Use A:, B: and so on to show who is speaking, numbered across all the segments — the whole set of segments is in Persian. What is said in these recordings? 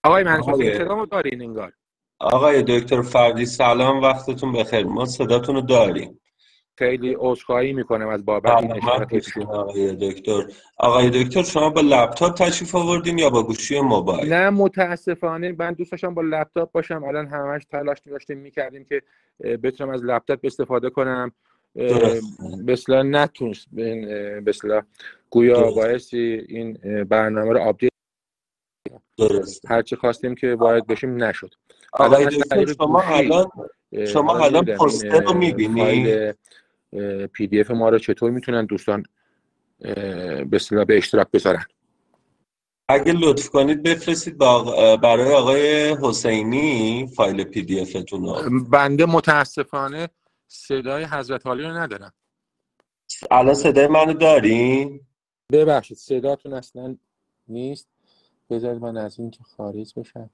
A: آقای مهندس حسینی
B: آقای
A: صدامو دارین انگار؟
B: آقای دکتر فردی سلام، وقتتون بخیر. ما صداتون رو داریم.
A: خیلی عذرخواهی میکنم از بابت این
B: سلامت
A: اشتراکی
B: باشین آقای دکتر. آقای دکتر شما با لپتاپ تشریف آوردین یا با گوشی موبایل؟
A: نه متاسفانه من دوست داشتم با لپتاپ باشم. الان همش تلاش داشتیم میکردیم که بتونم از لپتاپ استفاده کنم.
B: درست
A: به اصطلاح نتونست، به اصطلاح گویا
B: درست
A: بایستی این برنامه رو آپدیت
B: درست.
A: هرچی خواستیم که وارد بشیم نشد. بعدم
B: آقای
A: از
B: دکتر
A: طریق گوشی
B: شما
A: حالا
B: الان
A: نمیدونم
B: پوستر رو
A: این
B: میبینی؟
A: فایل پی دی اف ما رو چطور میتونن دوستان به اصطلاح به اشتراک بذارن.
B: اگه لطف کنید بفرستید برای آقای حسینی فایل پی دی افتون رو.
A: بنده متاسفانه صدای حضرت عالی رو ندارم.
B: الان صدای منو دارین؟
A: ببخشید صداتون اصلا نیست. بذارید من از این که خارج بشم.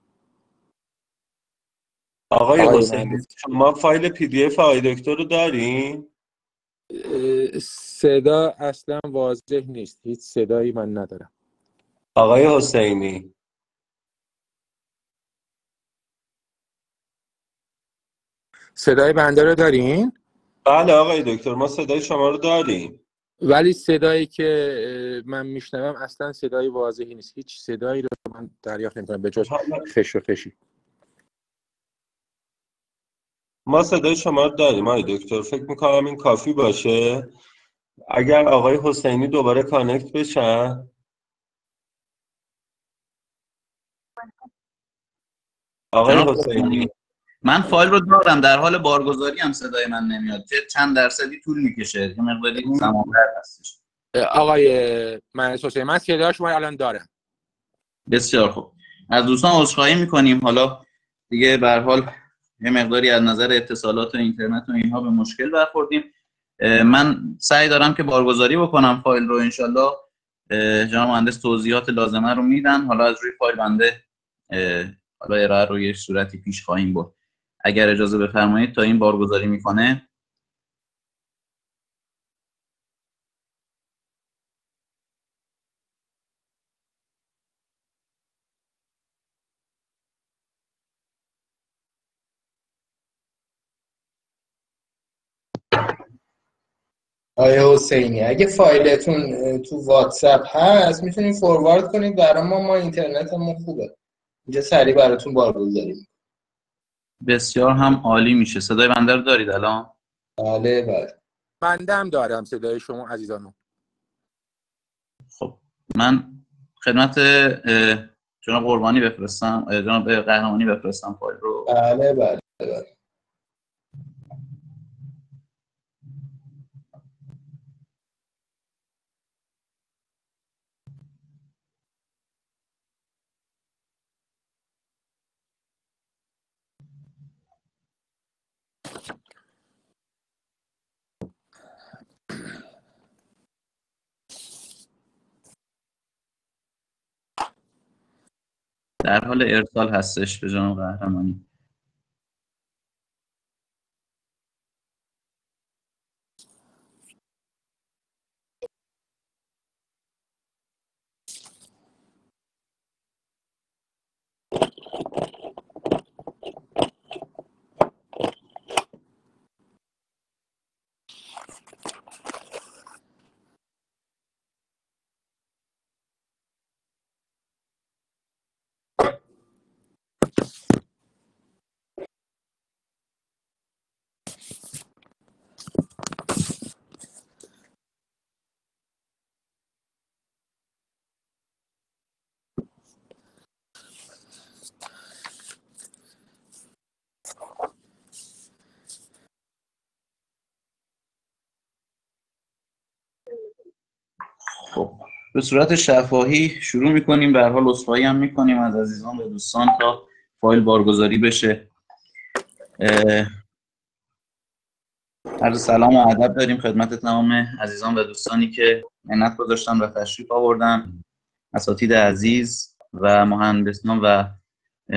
B: آقای
A: آقای
B: حسینی
A: مهندس
B: شما فایل پی دی اف آقای دکتر رو دارین؟
A: صدا اصلا واضح نیست. هیچ صدایی من ندارم.
B: آقای حسینی
A: صدای بنده رو دارین؟
B: بله آقای دکتر، ما صدای شما رو داریم.
A: ولی صدایی که من میشنوم اصلا صدای واضحی نیست. هیچ صدایی رو من دریافت نمی‌کنم به جز خش و خشی.
B: ما صدای شما رو داریم آقای دکتر، فکر میکنم این کافی باشه. اگر آقای حسینی دوباره کانکت بشن. آقای
C: جناب
B: حسینی
C: من فایل رو دارم، در حال بارگذاری هم صدای من نمیاد. چند درصدی طول میکشه، یه مقداری زمان‌بر هستش.
A: آقای مهندس حسینی من صدای شما رو الان دارم.
C: بسیار خوب. از دوستان عذرخواهی میکنیم. حالا دیگه به هر حال یه مقداری از نظر اتصالات و اینترنت و اینها به مشکل برخوردیم. من سعی دارم که بارگذاری بکنم فایل رو. انشالله جناب مهندس توضیحات لازمه رو میدن. حالا از روی فایل بنده حالا ارائه رو یه صورتی پیش خواهیم برد. اگر اجازه بفرمایید تا این بارگذاری میکنه.
D: آیا حسینی اگه فایلتون تو واتساپ هست میتونید فوروارد کنید برای ما اینترنتمون خوبه اینجا سریع براتون بارگذاری.
C: بسیار هم عالی میشه. صدای بنده رو دارید الان؟
D: بله بله.
A: بنده هم دارم صدای شما عزیزانم.
C: خب من خدمت جناب قربانی بفرستم، جناب قهرمانی بفرستم فایل رو.
D: بله بله بله.
C: در حال ارسال هستش به جناب قهرمانی. خب به صورت شفاهی شروع میکنیم. به هر حال عذرخواهی هم میکنیم از عزیزان و دوستان تا فایل بارگذاری بشه. عرض سلام و ادب داریم خدمت تمام عزیزان و دوستانی که منت گذاشتن و تشریف آوردن، اساتید عزیز و مهندسان و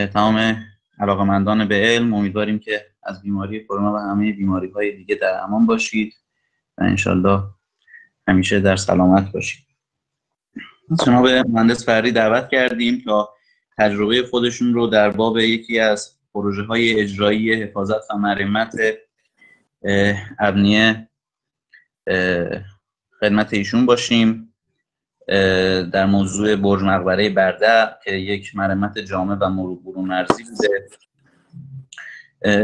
C: تمام علاقمندان به علم. امیدواریم که از بیماری کرونا و همه بیماری‌های دیگه در امان باشید و انشالله همیشه در سلامت باشید. جناب مهندس فردی دعوت کردیم تا تجربه خودشون رو در باب یکی از پروژه‌های اجرایی حفاظت و مرمت ابنیه خدمت ایشون باشیم در موضوع برج مقبره برده که یک مرمت جامع و برون مرزی بوده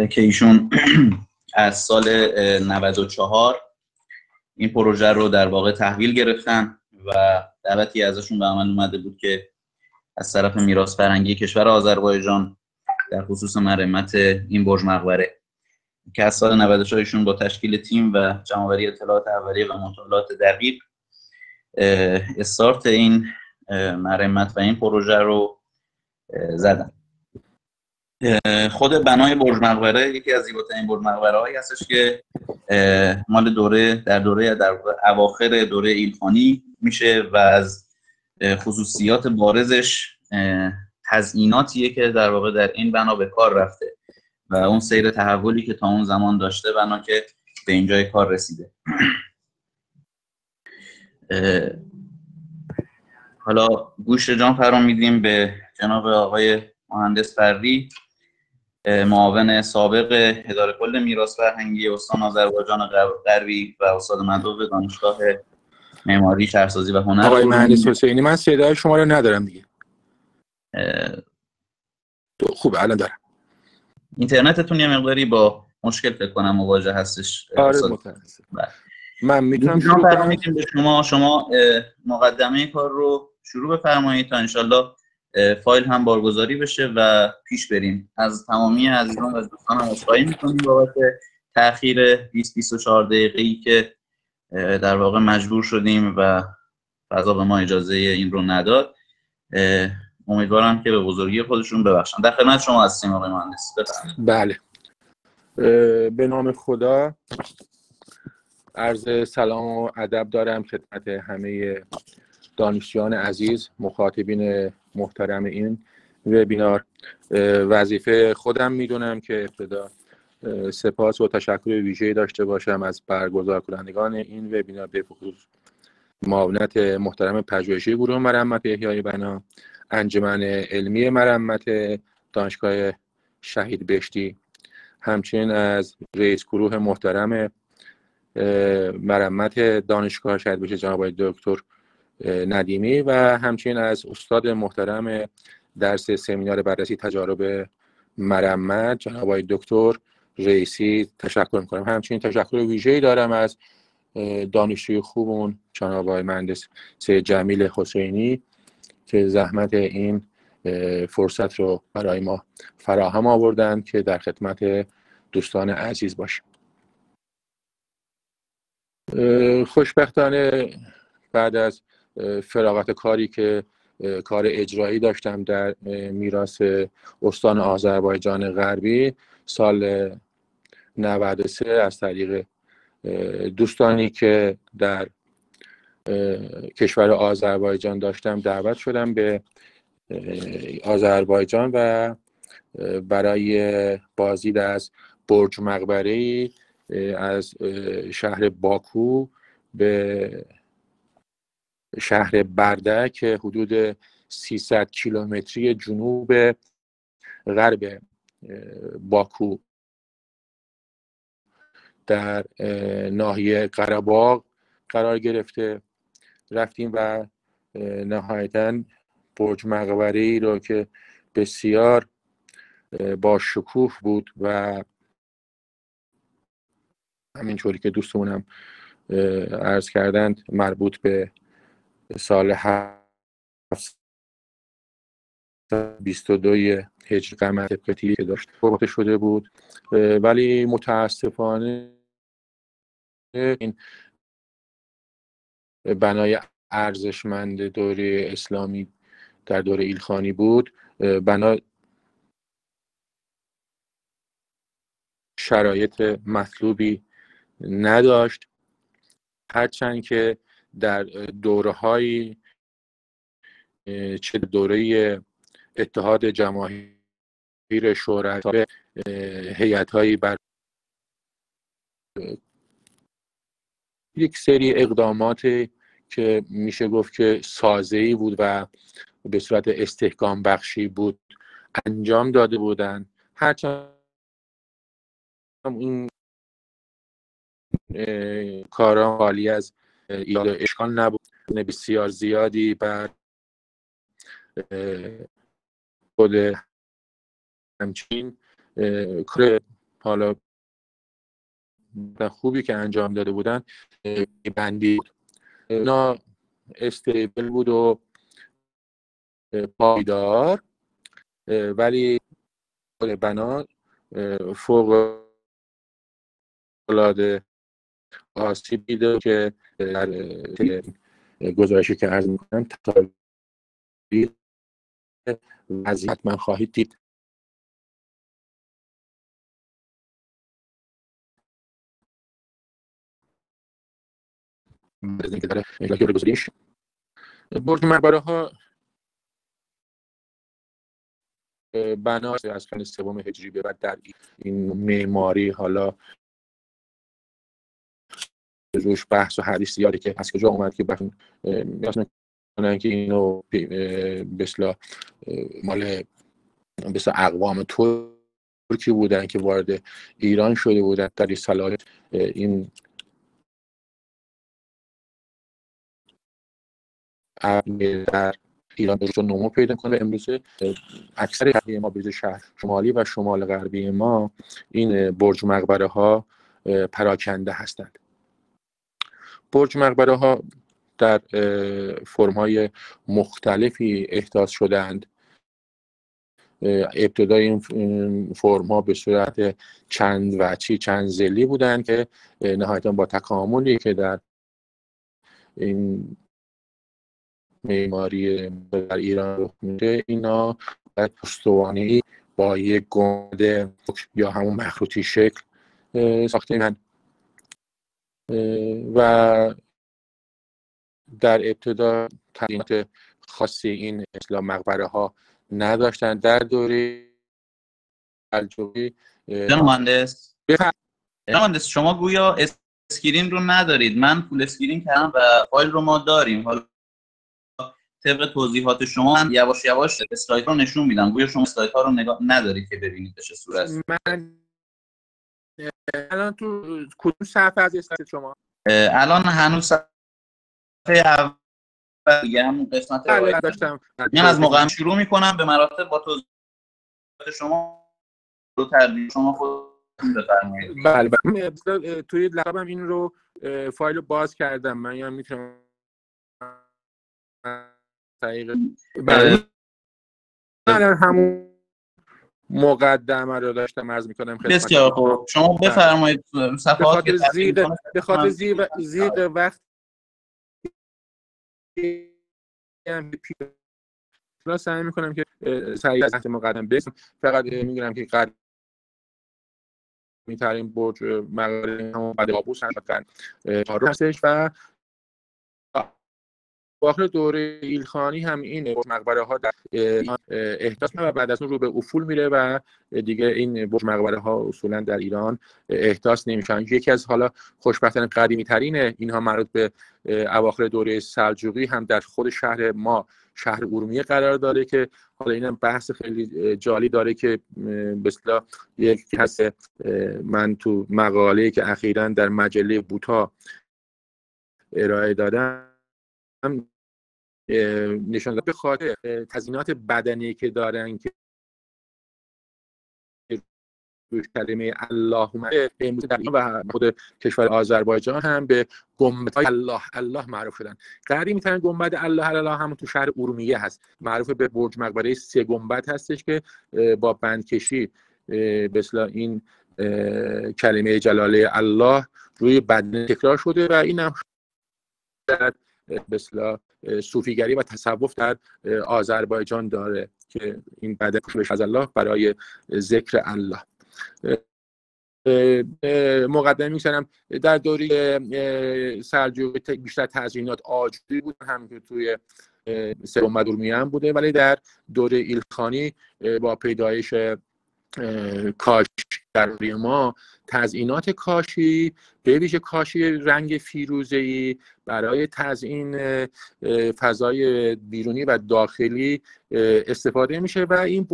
C: که ایشون از سال 94 این پروژه رو در واقع تحویل گرفتن و دعوتی ازشون به عمل اومده بود که از طرف میراث فرهنگی کشور آذربایجان در خصوص مرمت این برج مقبره که از سال 94 ایشون با تشکیل تیم و جمع‌آوری اطلاعات اولیه و مطالعات دقیق استارت این مرمت و این پروژه رو زدن. خود بنای برج مقبره یکی از زیباترین برج مقبره‌هایی هستش که مال در اواخر دوره ایلخانی میشه و از خصوصیات بارزش تزییناتیه که در واقع در این بنا به کار رفته و اون سیر تحولی که تا اون زمان داشته بنا که به اینجای کار رسیده. حالا گوش جان فرا میدیم به جناب آقای مهندس فردی، معاون سابق اداره کل میراث فرهنگی استان آذربایجان غربی و استاد مندوب دانشگاه معماری، شهرسازی و هنر.
A: آقای مهندس حسینی، من صدای شما رو ندارم دیگه. خوبه الان دارم.
C: اینترنتتون یه مقداری با مشکل فکر کنم مواجه هستش.
A: آره متاسفم. من میتونم شروع
C: کنم. شما مقدمه کار رو شروع بفرمایید تا انشالله فایل هم بارگذاری بشه و پیش بریم. از تمامی عزیزان و دوستان هم عذرخواهی می‌کنیم بابت تأخیر 20-24 دقیقه‌ای که در واقع مجبور شدیم و فضا به ما اجازه این رو نداد. امیدوارم که به بزرگی خودشون ببخشن. در خدمت شما هستیم آقای مهندس.
A: بله. به نام خدا عرض سلام و ادب دارم خدمت همه دانشجویان عزیز، مخاطبین محترم این وبینار. وظیفه خودم میدونم که ابتدا سپاس و تشکر ویژه‌ای داشته باشم از برگزار کنندگان این وبینار، به خصوص معاونت محترم پژوهشی گروه مرمت احیای بنا، انجمن علمی مرمت دانشگاه شهید بهشتی، همچنین از رئیس گروه محترم مرمت دانشگاه شهید بهشتی جناب آقای دکتر ندیمی و همچنین از استاد محترم درس سمینار بررسی تجارب مرمت جناب آقای دکتر رئیسی تشکر می‌کنم. همچنین تشکر ویژه‌ای دارم از دانشجوی خوبمون جناب آقای مهندس سید جمیل حسینی که زحمت این فرصت رو برای ما فراهم آوردن که در خدمت دوستان عزیز باشیم. خوشبختانه بعد از فراغت کاری که کار اجرایی داشتم در میراث استان آذربایجان غربی، سال 93 از طریق دوستانی که در کشور آذربایجان داشتم دعوت شدم به آذربایجان و برای بازدید از برج مقبره‌ای از شهر باکو به شهر برده که حدود 300 کیلومتری جنوب غرب باکو در ناحیه قره‌باغ قرار گرفته رفتیم و نهایتاً برج مقبره‌ای رو که بسیار با شکوه بود و همینطوری که دوستمونم عرض کردند مربوط به سال 722 هجری قمر طبقتی که داشت فرماته شده بود، ولی متاسفانه این بنای ارزشمند دوره اسلامی در دوره ایلخانی بود، بنا شرایط مطلوبی نداشت، هرچند که در دوره‌هایی چه دوره اتحاد جماهیر شوروی هیئت‌هایی بر یک سری اقدامات که میشه گفت که سازه‌ای بود و به صورت استحکام بخشی بود انجام داده بودند. هرچند این کارا خالی از ایراد اشکال نبود، بسیار زیادی بر خود همچین کار حالا خوبی که انجام داده بودن بندی بود. اینا استیبل بود و پایدار، ولی خود بنا فوق العاده آسیب دیده که در گزارشی که عرض میکنم تصاویر وضعیت من خواهید دید. برج مقبره ها بنا از قرن سوم هجری به بعد در این معماری حالا روش بحث و حدیث زیاده که از کجا اومد که بخون میگن که اینو به اصطلاح مال اقوام ترکی بودن که وارد ایران شده بودن در این صلاحیت این در ایران به نمو پیدا کنه. امروزه اکثر طبقه ما به شهر شمالی و شمال غربی ما این برج مقبره ها پراکنده هستند. برج مقبره ها در فرم های مختلفی احداث شدند. ابتدای این فرم ها به صورت چند وجهی چند ضلعی بودند که نهایتا با تکاملی که در این معماری در ایران رخ میده اینا استوانه‌ای با یک گنبد یا همون مخروطی شکل ساخته میشن و در ابتدا تزیینات خاصی این اصطلاح مقبره ها نداشتن. در دوره سلجوقی
C: مهندس شما گویا اسکرین رو ندارید، من فول اسکرین کردم و فایل رو ما داریم. حالا طبق توضیحات شما من یواش یواش اسلاید رو نشون میدم، گویا شما اسلاید ها رو نگاه ندارید که ببینید چه صورت.
A: من الان تو کدوم صفحه از اسلاید شما؟
C: الان هنوز صفحه اول دیگه همون قسمت
A: داشتم.
C: من از موقع شروع میکنم به مراتب با توضیحات شما رو ترجمه شما خودتون بفرمایید.
A: بله توی لپتاپم این رو فایل رو باز کردم، من یا میتونم بله همون مقدمه رو داشتم عرض میکنم خدمت.
C: بسیار خوب، شما بفرمایید. صفحات
A: به خاطر زیغ وقت سعی میکنم که سریع از مقدم برسم. فقط میگم که قدیمی ترین برج مقبره همون بعد قابوس هستش و آخر دوره ایلخانی هم این مقبره ها در احداث و بعد از اون رو به افول میره و دیگه این برج مقبره ها اصولا در ایران احداث نمیشن. یکی از حالا خوشبختانه قدیمی ترین اینها مربوط به اواخر دوره سلجوقی هم در خود شهر ما شهر ارومیه قرار داره که حالا اینم بحث خیلی جالب داره که به اصطلاح یکی هست من تو مقاله‌ای که اخیراً در مجله بوتا ارائه دادم نشان داد به خاطر تزیینات بدنی که دارن که روش کلمه الله اومده امروز در و خود کشور آذربایجان هم به گنبدهای الله معروف شدن. قدیمی ترین گنبد الله همون تو شهر ارومیه هست، معروف به برج مقبره 3 گنبد هستش که با بندکشی به اصطلاح این کلمه جلاله الله روی بدن تکرار شده و این هم در به اصطلاح صوفیگری و تصوف در آذربایجان داره که این بدن کشش از الله برای ذکر الله. مقدمه می‌کنم در دوره سلجوقی بیشتر تزیینات آجوری بود، هم که توی سه گنبد ارومیه هم بوده، ولی در دوره ایلخانی با پیدایش کاج در ما تزیینات کاشی به ویژه کاشی رنگ فیروزه‌ای برای تزیین فضای بیرونی و داخلی استفاده میشه و این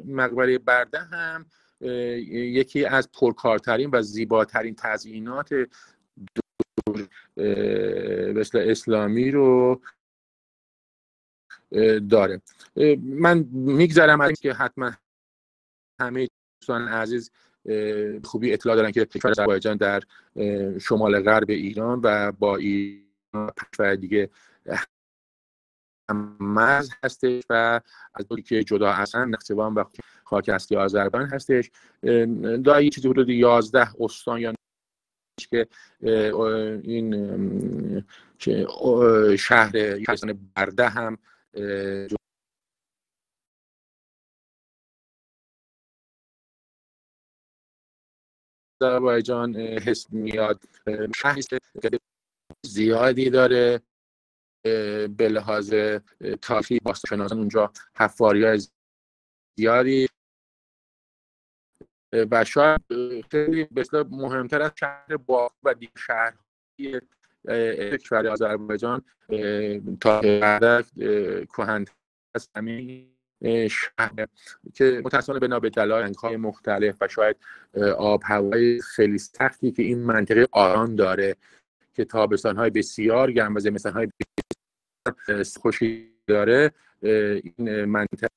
A: مقبره برده هم یکی از پرکارترین و زیباترین تزیینات مثل اسلامی رو داره. من میگذرم از که حتما همه دوستان عزیز خوبی اطلاع دارن که کشور آذربایجان در شمال غرب ایران و با ایران کشور دیگه مرز هستش و از دوری که جدا اصلا نخچوان و خاک اصلی آذربایجان هستش. داری چیزی حدود 11 استان یا که این شهر برده هم آذربایجان حس میاد. شهری زیادی داره به لحاظ تاریخی باستانشناسان اونجا حفاری‌های زیادی و شاید خیلی بسیار مهمتر از شهر باکو و دیگر شهرهای کشور آذربایجان تا قدر کهن‌تر از همین شهر که متأسفانه بنا به دلایل مختلف و شاید آب هوای خیلی سختی که این منطقه آران داره که تابستان‌های بسیار گرم و زمستان‌های بسیار خشکی داره، این منطقه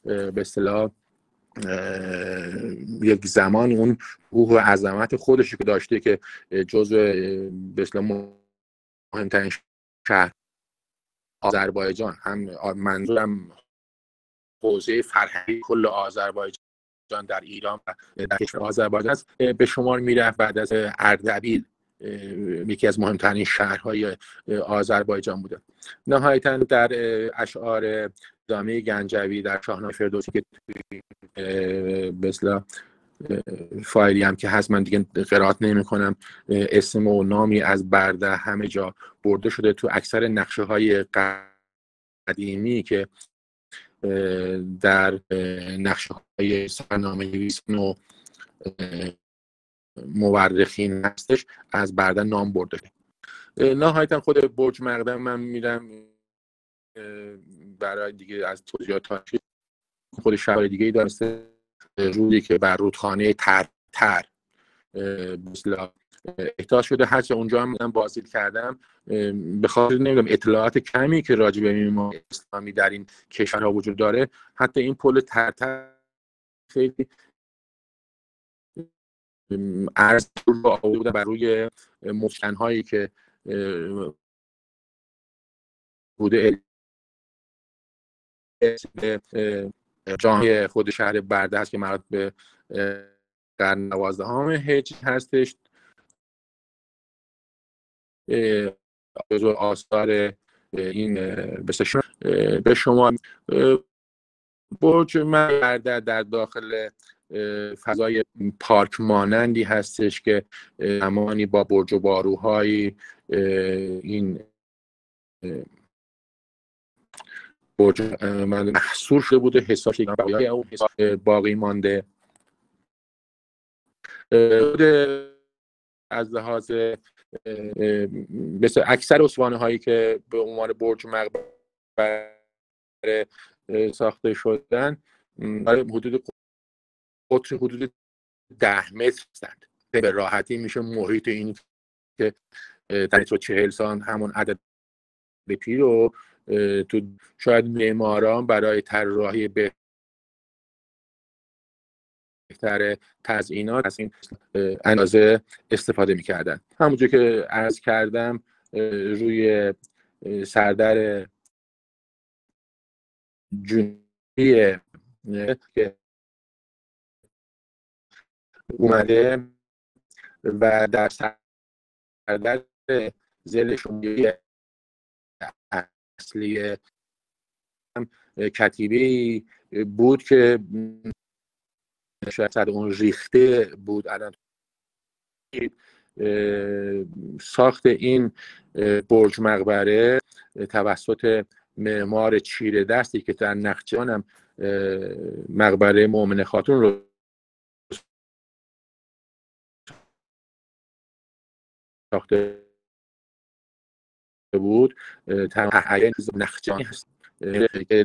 A: به اصطلاح یک زمان اون روح و عظمت خودش که داشته که جزو به اصطلاح مهمترین شهر آذربایجان هم منظورم حوزه فرهنگی کل آذربایجان در ایران و در کشور آذربایجان است به شمار میرفت. بعد از اردبیل یکی از مهمترین شهرهای آذربایجان بوده. نهایتاً در اشعار دامه گنجوی در شاهنامه فردوسی که به اصطلاح فایلی هم که هست من دیگه قرائت نمی‌کنم، اسم و نامی از برده همه جا برده شده تو اکثر نقشه‌های قدیمی که در نقشه‌های سرنامه‌نویسان و مورخین هستش از برده نام برده. نهایتا خود برج مقدم من میرم برای دیگه از توضیحات تاریخی خود شهر دیگه ای داشته رودی که بر رودخانه تر مثلا احتاج شده. هرچه اونجا هم من بازدید کردم به خاطر نمیدونم اطلاعات کمی که راجع به معماری اسلامی در این کشورها وجود داره، حتی این پل تر خیلی عرض رو آورده بر روی مسکن‌هایی که بوده جامعه خود شهر برده هست که مربوط به قرن 12 هجری هستش. آثار این به شما برج برده در داخل فضای پارک مانندی هستش که زمانی با برج و باروهای این برج محصور شده بوده، حساب باقی مانده. از لحاظ مثل اکثر اسوانه هایی که به عنوان برج مقبره ساخته شدن قطر حدود 10 متر هستند. به راحتی میشه محیط این که در 40 سال همون عدد پی رو تو شاید معماران برای طراحی بهتر تزیینات از این اندازه استفاده میکردن. همونجور که عرض کردم روی سردر جنوبی که اومده و در سردر ضلع شمالی اصلی کتیبه بود که شاید اون ریخته بود. الان ساخت این برج مقبره توسط معمار چیره دستی که در نخجوان هم مقبره مومنه خاتون رو ساخته بود تحقیق نخجانی هست.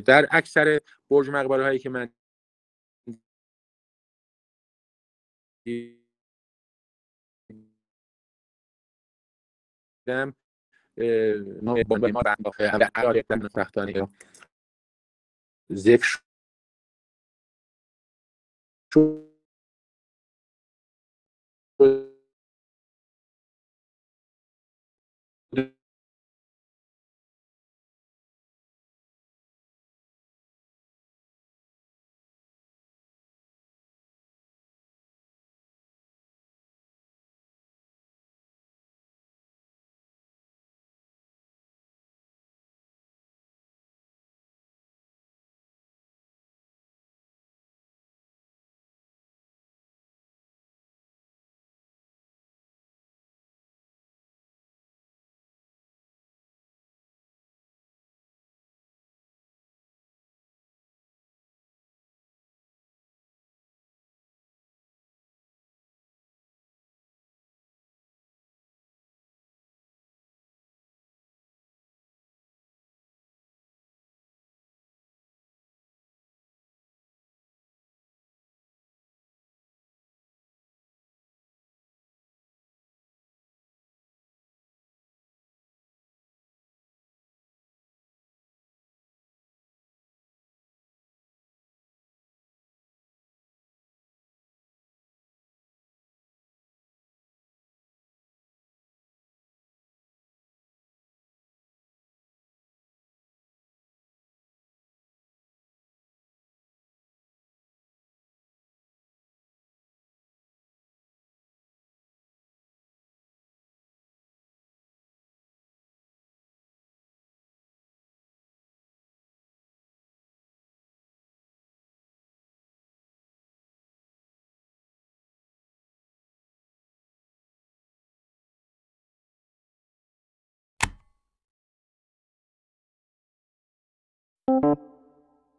A: در اکثر برج مقبره هایی که من دیدم نام بنبه ما در قرار ساختانی ذکر شد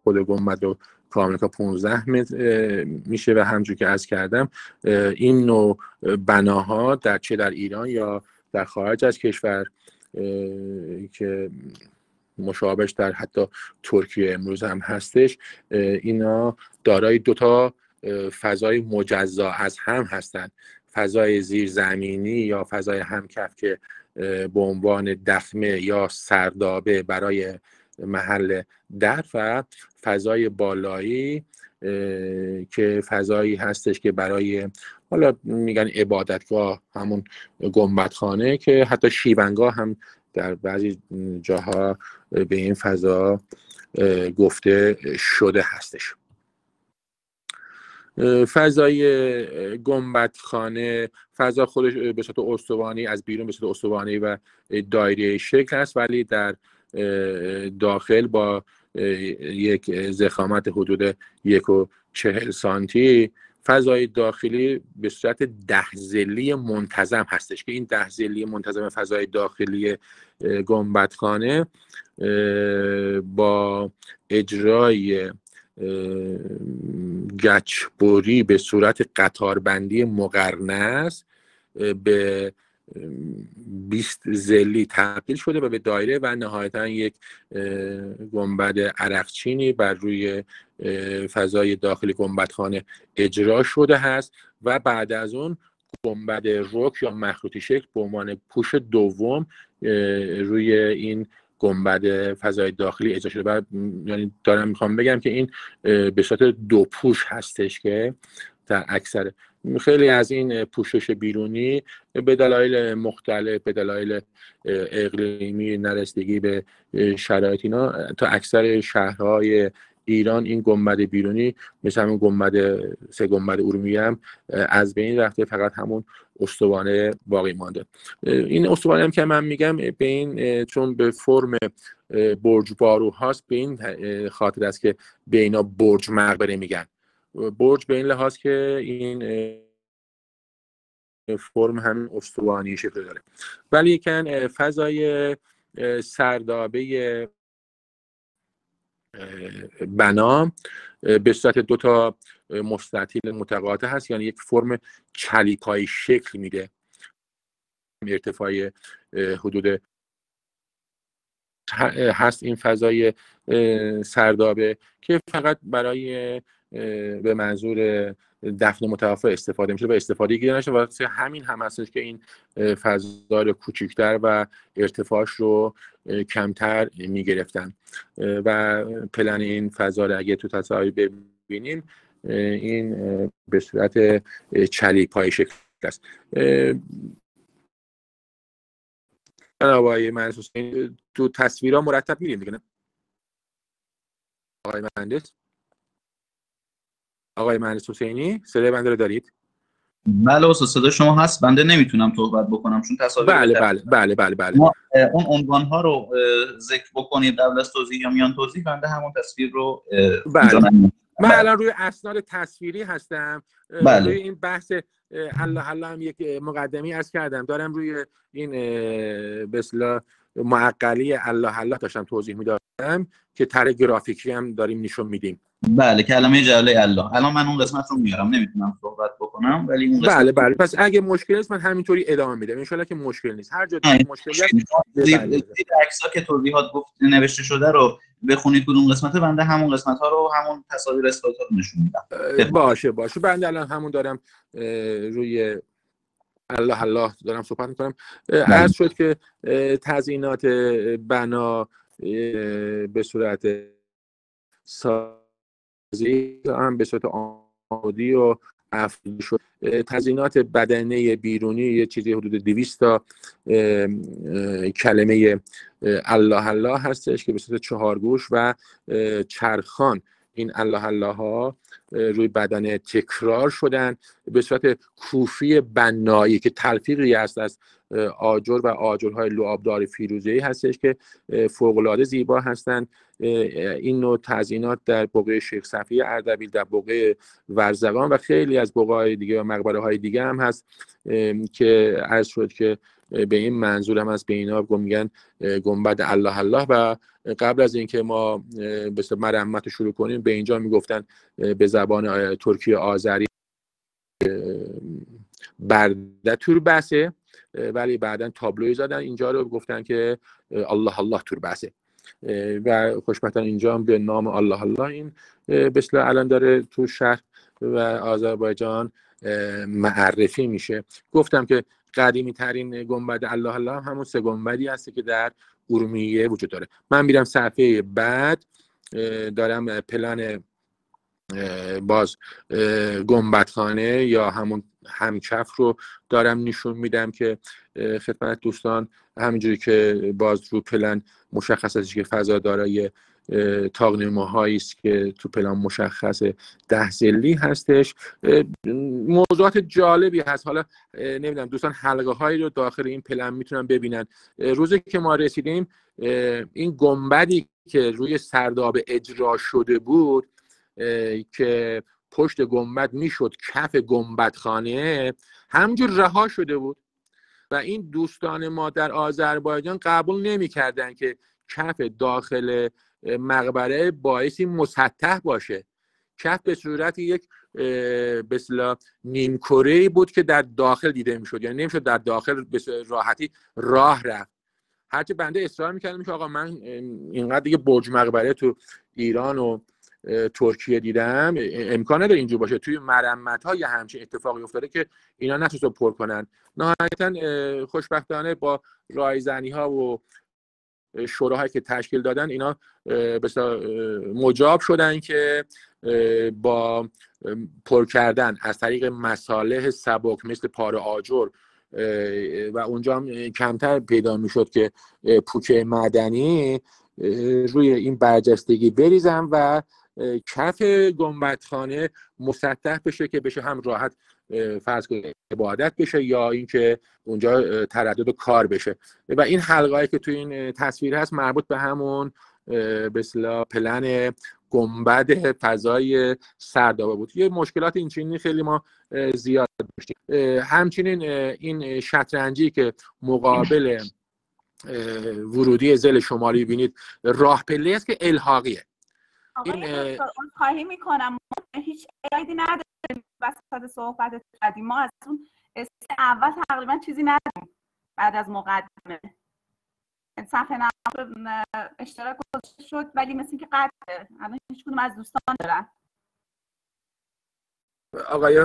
A: خود گنبد و کاملکا 15 متر میشه و همونجور که عرض کردم این نوع بناها چه در ایران یا در خارج از کشور که مشابهش در حتی ترکیه امروز هم هستش، اینا دارای دو تا فضای مجزا از هم هستند. فضای زیرزمینی یا فضای همکف که به عنوان دخمه یا سردابه برای محل در و فضای بالایی که فضایی هستش که برای حالا میگن عبادتگاه، همون گنبدخانه که حتی شیونگاه هم در بعضی جاها به این فضا گفته شده هستش. فضای گنبدخانه فضا خودش به صورت استوانی از بیرون به صورت استوانی و دایره شکل است، ولی در داخل با یک ضخامت حدود 1.40 سانتی فضای داخلی به صورت 10 ضلعی منتظم هستش که این 10 ضلعی منتظم فضای داخلی گنبدخانه با اجرای گچبری به صورت قطاربندی مقرنس به 20 ضلعی تبدیل شده و به دایره و نهایتا یک گنبد عرقچینی بر روی فضای داخلی گنبدخانه اجرا شده هست و بعد از اون گنبد رک یا مخروطی شکل به عنوان پوش دوم روی این گنبد فضای داخلی اجرا شده و یعنی دارم میخوام بگم که این به صورت دو پوش هستش که در اکثر خیلی از این پوشش بیرونی به دلایل مختلف، به دلایل اقلیمی، نرسیدگی به شرایط اینا، تا اکثر شهرهای ایران این گنبد بیرونی مثل همون سه گنبد ارومیه هم از بین رفته، فقط همون استوانه باقی مانده. این استوانه هم که من میگم به این چون به فرم برج بارو هاست، به این خاطر است که به اینا برج مقبره میگن. برج به این لحاظ که این فرم همین استوانی شکل داره، ولی یکن فضای سردابه بنا به صورت دو تا مستطیل متقاطع هست، یعنی یک فرم چلیپایی شکل میده. ارتفاع حدود هست این فضای سردابه که فقط برای به منظور دفن متوفی استفاده میشه و استفاده گیرده نشه. واسه همین هم هستش که این فضا رو کوچکتر و ارتفاعش رو کمتر میگرفتن و پلن این فضا رو اگه تو تصاویر ببینیم این به صورت چلیپای شکل است. آقای مهندس حسینی تو تصویرها مرتب میریم دیگه نه؟ آقای مهندس حسینی صدای بنده رو دارید؟
C: بله استاد صدا شما هست، بنده نمیتونم صحبت بکنم چون تصاویر
A: بله.
C: ما اون عنوان ها رو ذکر بکنید قبل از توضیح یا میان توضیح، بنده همون تصویر رو
A: من الان روی اسناد تصویری هستم. روی این بحث الله هم یک مقدمی عرض کردم، دارم روی این به اصطلاح معقلی الله داشتم توضیح میدادم که طرح گرافیکی هم داریم نشون میدیم.
C: بله کلمه جلاله الله. الان من اون قسمت رو میارم، نمیتونم صحبت بکنم ولی اون قسمت
A: بله. پس اگه مشکل نیست من همینطوری ادامه میدم، ان شاءالله که مشکل نیست. هر جا مشکلی هست
C: عکس‌ها که توضیحات گفت نوشته شده رو بخونید کدوم قسمته، بنده همون قسمت‌ها رو همون تصاویر اسلاید رو نشون میدم.
A: باشه بنده الان همون دارم روی الله دارم صحبت میکنم. عرض شد که تزیینات بنا به صورت سازی هم به صورت عادی و افزوده شد. تزیینات بدنه بیرونی یه چیزی حدود 200 تا کلمه الله هستش که به صورت 4 گوش و چرخان این الله ها روی بدن تکرار شدن به صورت کوفی بنایی که تلفیقی است از آجر و آجرهای لعابدار فیروزه‌ای هستش که فوق‌العاده زیبا هستند. این نوع تزیینات در بقعه شیخ صفی اردبیل، در بقعه ورزگان و خیلی از بقعه‌های دیگه و مقبره‌های دیگه هم هست که عرض شد که به این منظور هم هست، به اینا میگن گنبد الله. و قبل از اینکه ما به مرمت رو شروع کنیم به اینجا میگفتن به زبان ترکی آذری برده توربسه، ولی بعدن تابلوی زدن اینجا رو گفتن که الله توربسه و خوشبختانه اینجا هم به نام الله این به اصطلاح الان داره تو شهر و آذربایجان معرفی میشه. گفتم که قدیمی ترین گنبد الله همون 3 گنبدی هست که در ارومیه وجود داره. من میرم صفحه بعد، دارم پلن باز گنبدخانه یا همون همچف رو دارم نشون میدم که خدمت دوستان همینجوری که باز رو پلن مشخص است که فضا دارای تاق‌نماهایی است که تو پلان مشخص 10 ضلعی هستش. موضوعات جالبی هست. حالا نمیدونم دوستان حلقه هایی رو داخل این پلن میتونن ببینن. روزی که ما رسیدیم این گنبدی که روی سرداب اجرا شده بود که پشت گنبد میشد کف گنبدخانه، همجور رها شده بود و این دوستان ما در آذربایجان قبول نمی‌کردن که کف داخل مقبره بایستی مسطح باشه. کف به صورت یک به اصطلاح نیمکره‌ای بود که در داخل دیده میشد، یعنی نمیشد در داخل به راحتی راه رفت. هرچه بنده اصرار میکردم که آقا من اینقدر دیگه برج مقبره تو ایران و ترکیه دیدم، امکان نداره اینجور باشه. توی مرمت ها یه همچین اتفاقی افتاده که اینا نتونستن پر کنن. نهایتا خوشبختانه با رایزنی ها و شوراهایی که تشکیل دادن اینا مجاب شدن که با پر کردن از طریق مصالح سبک مثل پاره آجر و اونجا هم کمتر پیدا میشد که پوکه معدنی روی این برجستگی بریزن و کف گنبدخانه مسطح بشه که بشه هم راحت فرض کنید عبادت بشه یا اینکه اونجا تردد کار بشه. و این حلقه‌ای که تو این تصویر هست مربوط به همون به اصطلاح پلن گنبد فضای سردابه بود. یه مشکلات اینچنینی خیلی ما زیاد داشتیم. همچنین این شطرنجی که مقابل ورودی زل شمالی بینید راه پله است که الحاقیه.
E: این خواهی میکنم هیچ ایدی نداریم وسط صحبت قدیم، ما از اون اول تقریبا چیزی نداریم. بعد از مقدمه صفحه نمایش اشتراک گذاشته شد ولی مثل اینکه قطعه. الان هیچ کدوم از دوستان دارن.
A: آقای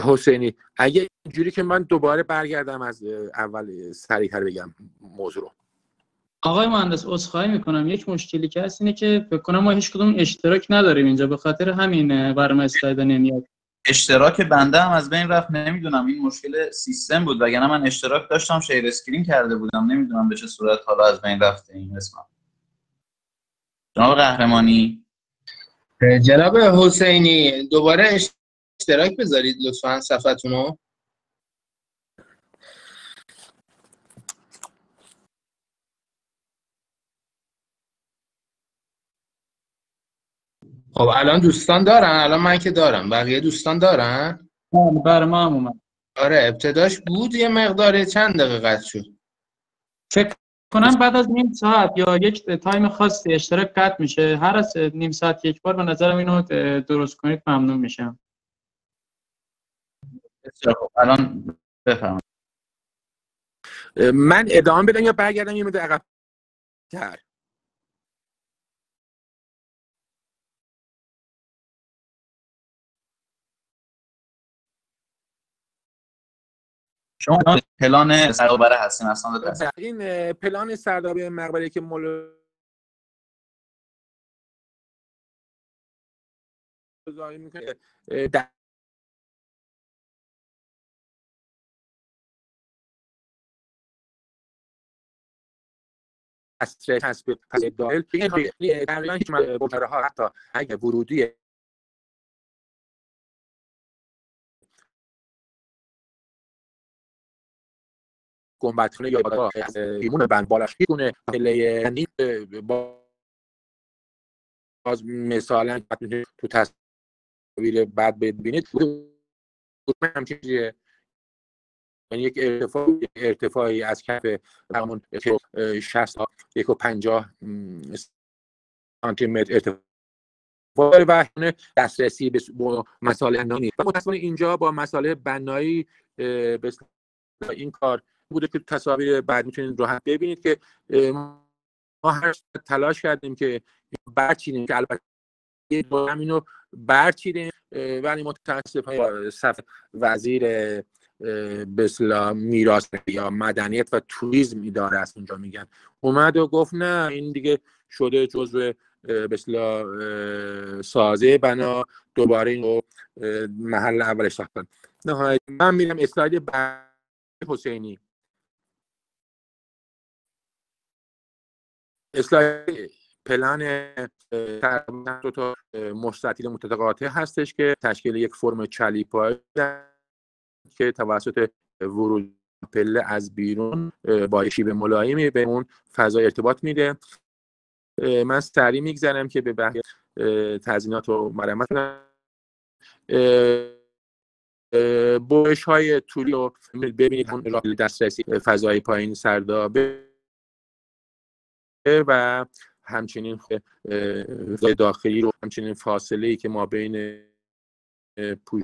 A: حسینی اگه اینجوری که من دوباره برگردم از اول سریع‌تر بگم موضوع رو.
F: آقای مهندس عذرخواهی میکنم، یک مشکلی که هست اینه که فکر کنم ما هیچ کدوم اشتراک نداریم اینجا، به خاطر همین برام اسلاید نمیاد.
C: اشتراک بنده هم از بین رفت، نمیدونم این مشکل سیستم بود، وگرنه من اشتراک داشتم شیر اسکرین کرده بودم، نمیدونم به چه صورت حالا از بین رفته این اسمم. جناب قهرمانی.
D: جناب حسینی دوباره اشتراک بذارید لطفاً صفحتونو. خب الان دوستان دارن؟ الان من که دارم، بقیه دوستان دارن؟
F: برای ما هم اومد.
D: آره ابتداش بود یه مقدار، چند دقیقه قطع شد.
F: فکر کنم بعد از نیم ساعت یا یک تایم خاصی اشتراک قطع میشه. هر از نیم ساعت یک بار به نظرم اینو درست کنید ممنون میشم.
C: بسیار خوب، الان بفرمایید.
A: من ادامه بدم یا برگردم یه مقدار عقب‌تر؟
C: شما پلان سرابر هستین اصلا؟
A: این پلان سرداب مقبره که ظاهر میکنه اصر تصویر داخل تقریبا هیچ مقبره ها حتی اگه ورودی گنبدخانه یا با از ایمون بند بالاش کنه پله باز مثلا تو تصویر بعد ببینید هم چیزیه، یعنی یک ارتفاعی از کف همون 60 تا 150 سانتی متر ارتفاع و دسترسی به مسائل بنایی و متأسفانه اینجا با مسائل بنایی به این کار بوده که تصاویر بعد میتونید راحت ببینید که ما هر تلاش کردیم که برچیدیم که البته همینو برچیدیم ولی متاسفانه صف وزیر به اصطلاح میراث یا مدنیت و توریسم اداره است اونجا میگن اومد و گفت نه این دیگه شده جزء به اصطلاح سازه بنا، دوباره اینو محل اولش ساختن. نهایت من میرم اسلاید بعد. حسینی اسلاید پلان دو تا مستطیل متقاطع هستش که تشکیل یک فرم چلیپایی که توسط ورود پله از بیرون با شیب ملایمی به اون فضا ارتباط میده. من سریع میگذرم که به بحث تزیینات و مرمت بوش های طولی رو ببینید، اون راه دسترسی فضای پایین سردابه و همچنین داخلی رو، همچنین فاصله ای که ما بین پوش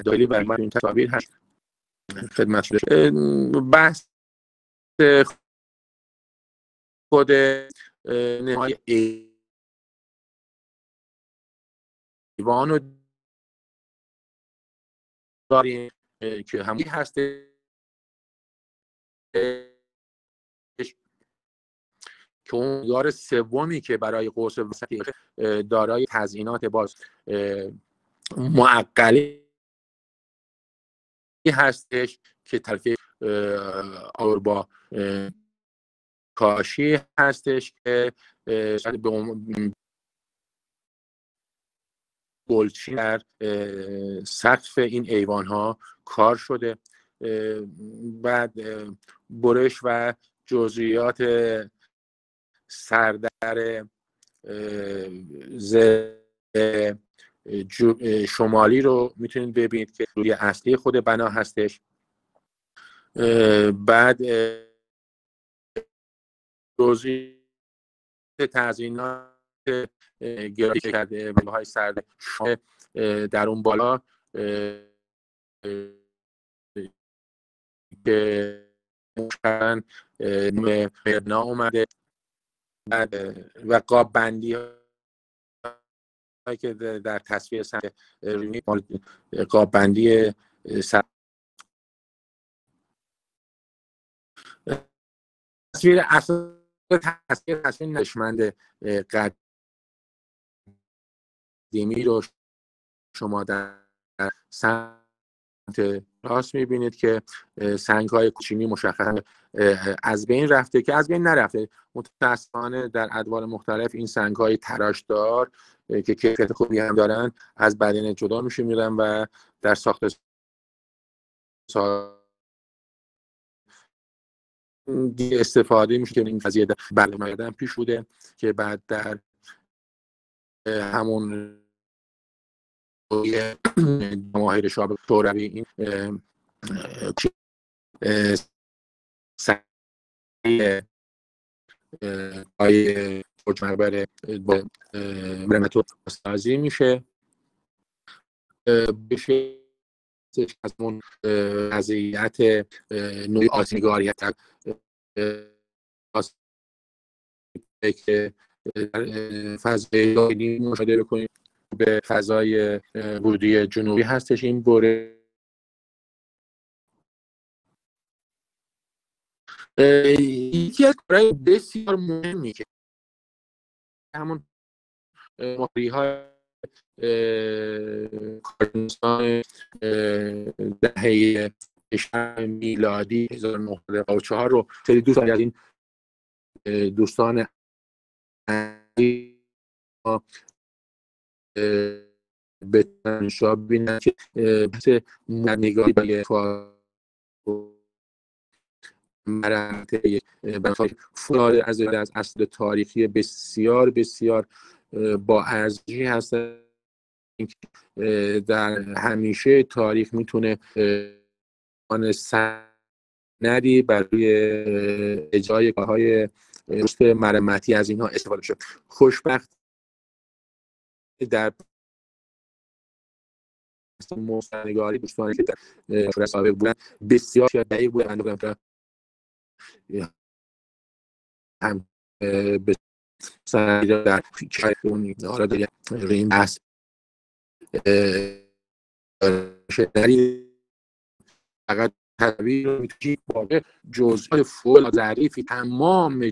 A: داخلی و این تصاویر هست خدمت شده. بحث خود نمای ایوان رو داریم که همین هست که اون دیوار سومی که برای قوس وسطی دارای تزیینات باز معقلی هستش که طرف با کاشی هستش که به گلچین در سقف این ایوان ها کار شده. بعد برش و جزئیات سردر شمالی رو میتونید ببینید که روی اصلی خود بنا هستش. بعد جزئیات تزیینات گرافیک کرده های سرد در اون بالا که مشخصاً مبنا اومده و قاب بندی که در تصویر سنگ رونی قاب بندی تصویر اصل تصویر نشمند قدیمی رو شما در سمت راست میبینید که سنگ‌های کوچینی مشخصاً از بین رفته که از بین نرفته. متأسفانه در ادوار مختلف این سنگ‌های تراشدار که کیفیت خوبی هم دارن از بدن جدا میشن و در ساخت استفاده میشه که این قضیه در برنامه‌ریزی پیش بوده که بعد در همون جماهیر شاه شوروی این های برج مقبره با مرمتو سازی میشه بشه از اون وضعیت نوعی آسیگاریت که فضای داینی مشاهده بکنید به فضای ورودی جنوبی هستش. این بره یکی از کارهای بسیار مهمی که همون مقری‌های کارشناسان دهه میلادی 1904 رو خیلی دوستان از این دوستان بتونن شاب بینن که بحث نگاهی به مرحله فوق از اصل تاریخی بسیار بسیار با ارزشی هستن در همیشه تاریخ میتونه آن سندی برای اجرای کارهای رشد مرمتی از اینها استفاده شد. خوشبخت در مستندگاری دوستانی که در شورای سابق بودن بسیار دقیق بودن هم به سندی در اون حالا دیگه این بحث شدری فقط طبیعی رو میتونید واقع جزئیات فوق ظریفی تمام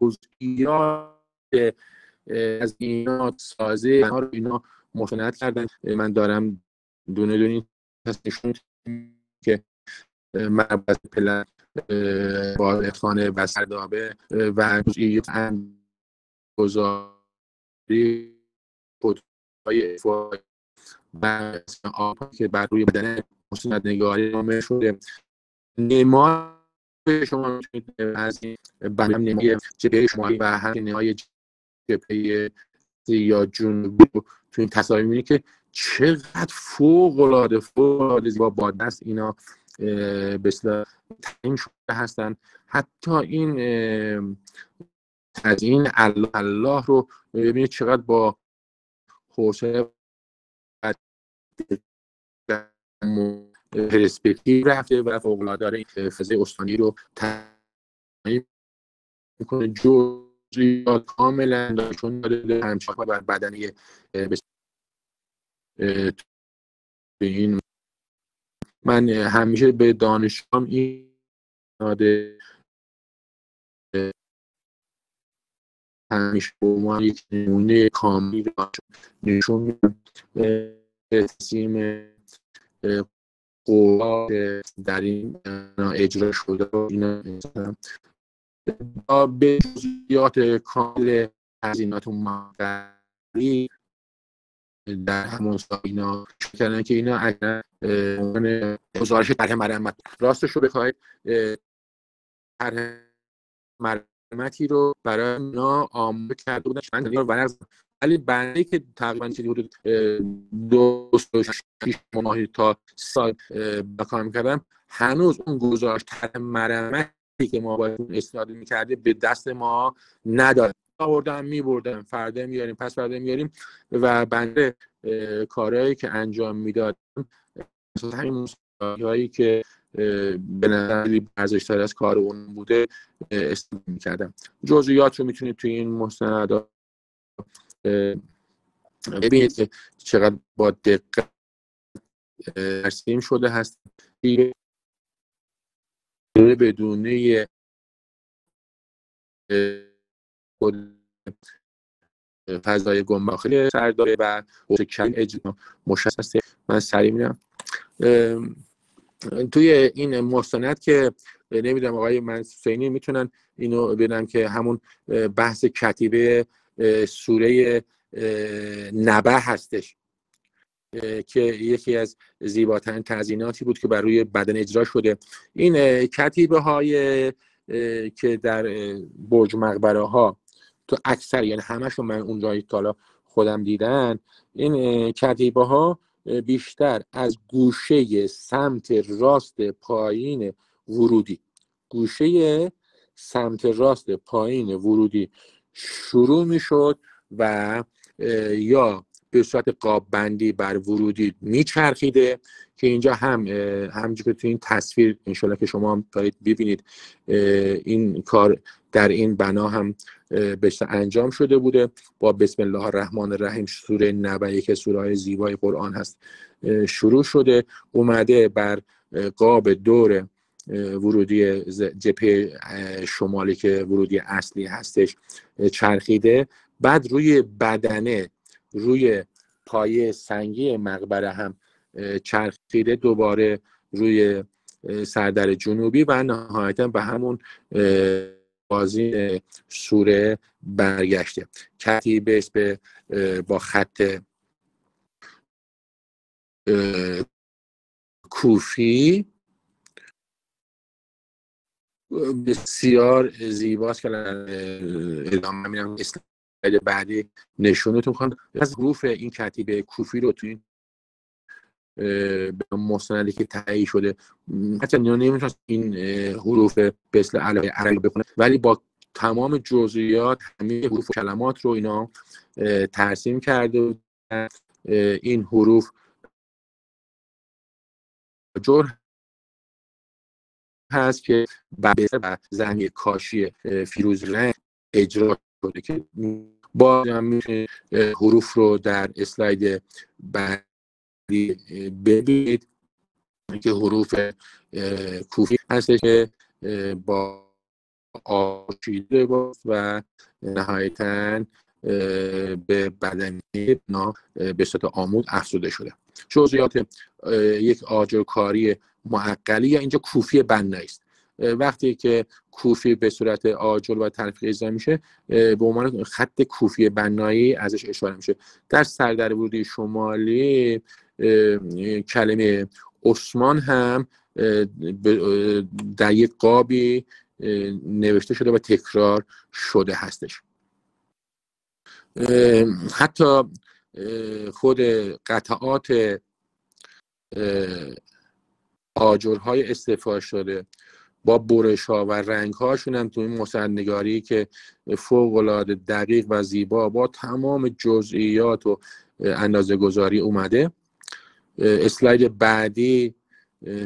A: جزئیات از اینا سازه رو اینا مستند کردن. من دارم دونه دونه نشون که مربوط پلن با خانه و سردابه و جزئیات گذاری پودهای افوای و آب که بر روی بدن مستند نگاری نامه شده. نمای شما میتونید از این هم نمای جبهه شمالی و هم نمای جبهه یا جنوبی رو تو این تصاویر میبینید که چقدر فوق‌العاده زیبا با دست اینا به اصطلاح تعیین شده هستن. حتی این تزیین الله رو ببینید چقدر با حوصله و پرسپکتیو رفته و فوق‌العاده داره این فضای استانی رو تعیین میکنه. جزئیات کاملا نشون داده همچنان بر بدنه این. من همیشه به دانشجوام این داده همیشه به عنوان یک نمونه کاملی نشون میدم تقسیم قوا در این اجرا شده اینا به جزئیات کامل هزینات مقداری در همون سال اینا کردن که اینا اگر گزارش طرح مرمت راستش رو بخواید طرح مرمتی رو برای اینا آماده کرده بودن ولی بنده که تقریبا چیزی حدود 2-6 ماه تا سال کار می‌کردم هنوز اون گزارش طرح مرمتی که ما باید استفاده می‌کردیم به دست ما نداد. آوردم می‌بردم فردا میاریم پس فردا میاریم و بنده کارهایی که انجام میدادم اساس همین موسیقی‌هایی که به نظر ارزش‌تر از کار اون بوده استفاده می‌کردم. جزئیات رو میتونید توی این مستندات ببینید که چقدر با دقت ترسیم شده هست بدونه فضای گمباخلی سر داره و کمی اجرا مشخصه. من سریع میرم توی این مستند که نمیدونم آقای حسینی میتونن اینو بدن که همون بحث کتیبه سوره نبأ هستش که یکی از زیباترین تزییناتی بود که بر روی بدن اجرا شده. این کتیبه های که در برج مقبره ها تو اکثر یعنی همشون من اونجایی که حالا خودم دیدن، این کتیبه ها بیشتر از گوشه سمت راست پایین ورودی شروع میشد و یا به صورت قاب بندی بر ورودی میچرخیده که اینجا همونجوری که تو این تصویر انشالله که شما هم دارید ببینید این کار در این بنا هم بهشت انجام شده بوده. با بسم الله الرحمن الرحیم سوره نبأ که سوره های زیبای قرآن هست شروع شده، اومده بر قاب دور ورودی جبهه شمالی که ورودی اصلی هستش چرخیده، بعد روی بدنه روی پایه سنگی مقبره هم چرخیده، دوباره روی سردر جنوبی و نهایتا به همون بازی سوره برگشته. کتیبه با خط کوفی بسیار زیباست که ادامه میرم اسلاید بعدی نشونتون خواهم. از حروف این کتیبه کوفی رو توی به مستندی که تهیه شده حتی نمیتونم این حروف به اصطلاح علای عربی بخونه، ولی با تمام جزئیات همه حروف و کلمات رو اینا ترسیم کرده. این حروف جور هست که به زمین کاشی فیروز رنگ اجرا شده که باز هم میتونید حروف رو در اسلاید بعدی ببینید که حروف کوفی هستش که با آشیده باز و نهایتاً به بدنی به صورت عمود افزوده شده. جزئیات یک آجرکاری معقلی یا اینجا کوفی بنایی است. وقتی که کوفی به صورت آجر و تلفیق اجرا میشه به عنوان خط کوفی بنایی ازش اشاره میشه. در سردر ورودی شمالی کلمه عثمان هم در یک قابی نوشته شده و تکرار شده هستش. حتی خود قطعات آجرهای استفاده شده با برش‌ها و رنگ‌هاشون هم تو این مستندنگاری که فوق‌العاده دقیق و زیبا با تمام جزئیات و اندازه‌گذاری اومده. اسلاید بعدی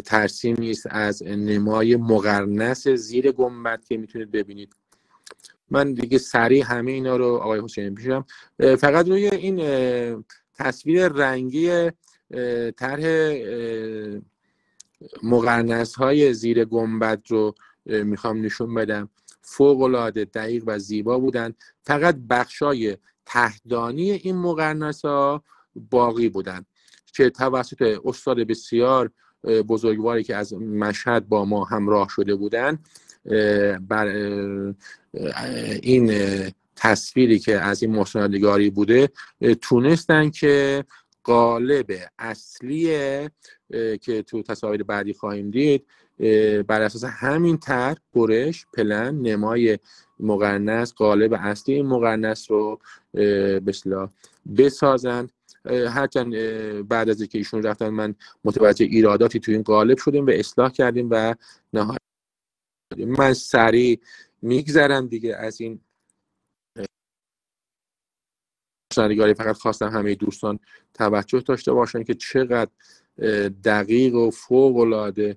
A: ترسیمی است از نمای مقرنس زیر گنبد که میتونید ببینید. من دیگه سریع همه اینا رو آقای حسینی پیشم فقط روی این تصویر رنگی طرح مقرنس های زیر گنبد رو میخوام نشون بدم. فوق‌العاده دقیق و زیبا بودن. فقط بخشای تحتانی این مقرنس ها باقی بودن که توسط استاد بسیار بزرگواری که از مشهد با ما همراه شده بودن بر این تصویری که از این مستندنگاری بوده تونستن که قالب اصلی که تو تصاویر بعدی خواهیم دید بر اساس همین طرح برش پلن نمای مقرنس قالب اصلی این مقرنس رو به اصطلاح بسازن. هرچند بعد از اینکه ایشون رفتن من متوجه ایراداتی تو این قالب شدیم و اصلاح کردیم و نهایت من سریع میگذرم دیگه از این مصندگاری فقط خواستم همه دوستان توجه داشته باشن که چقدر دقیق و فوق‌العاده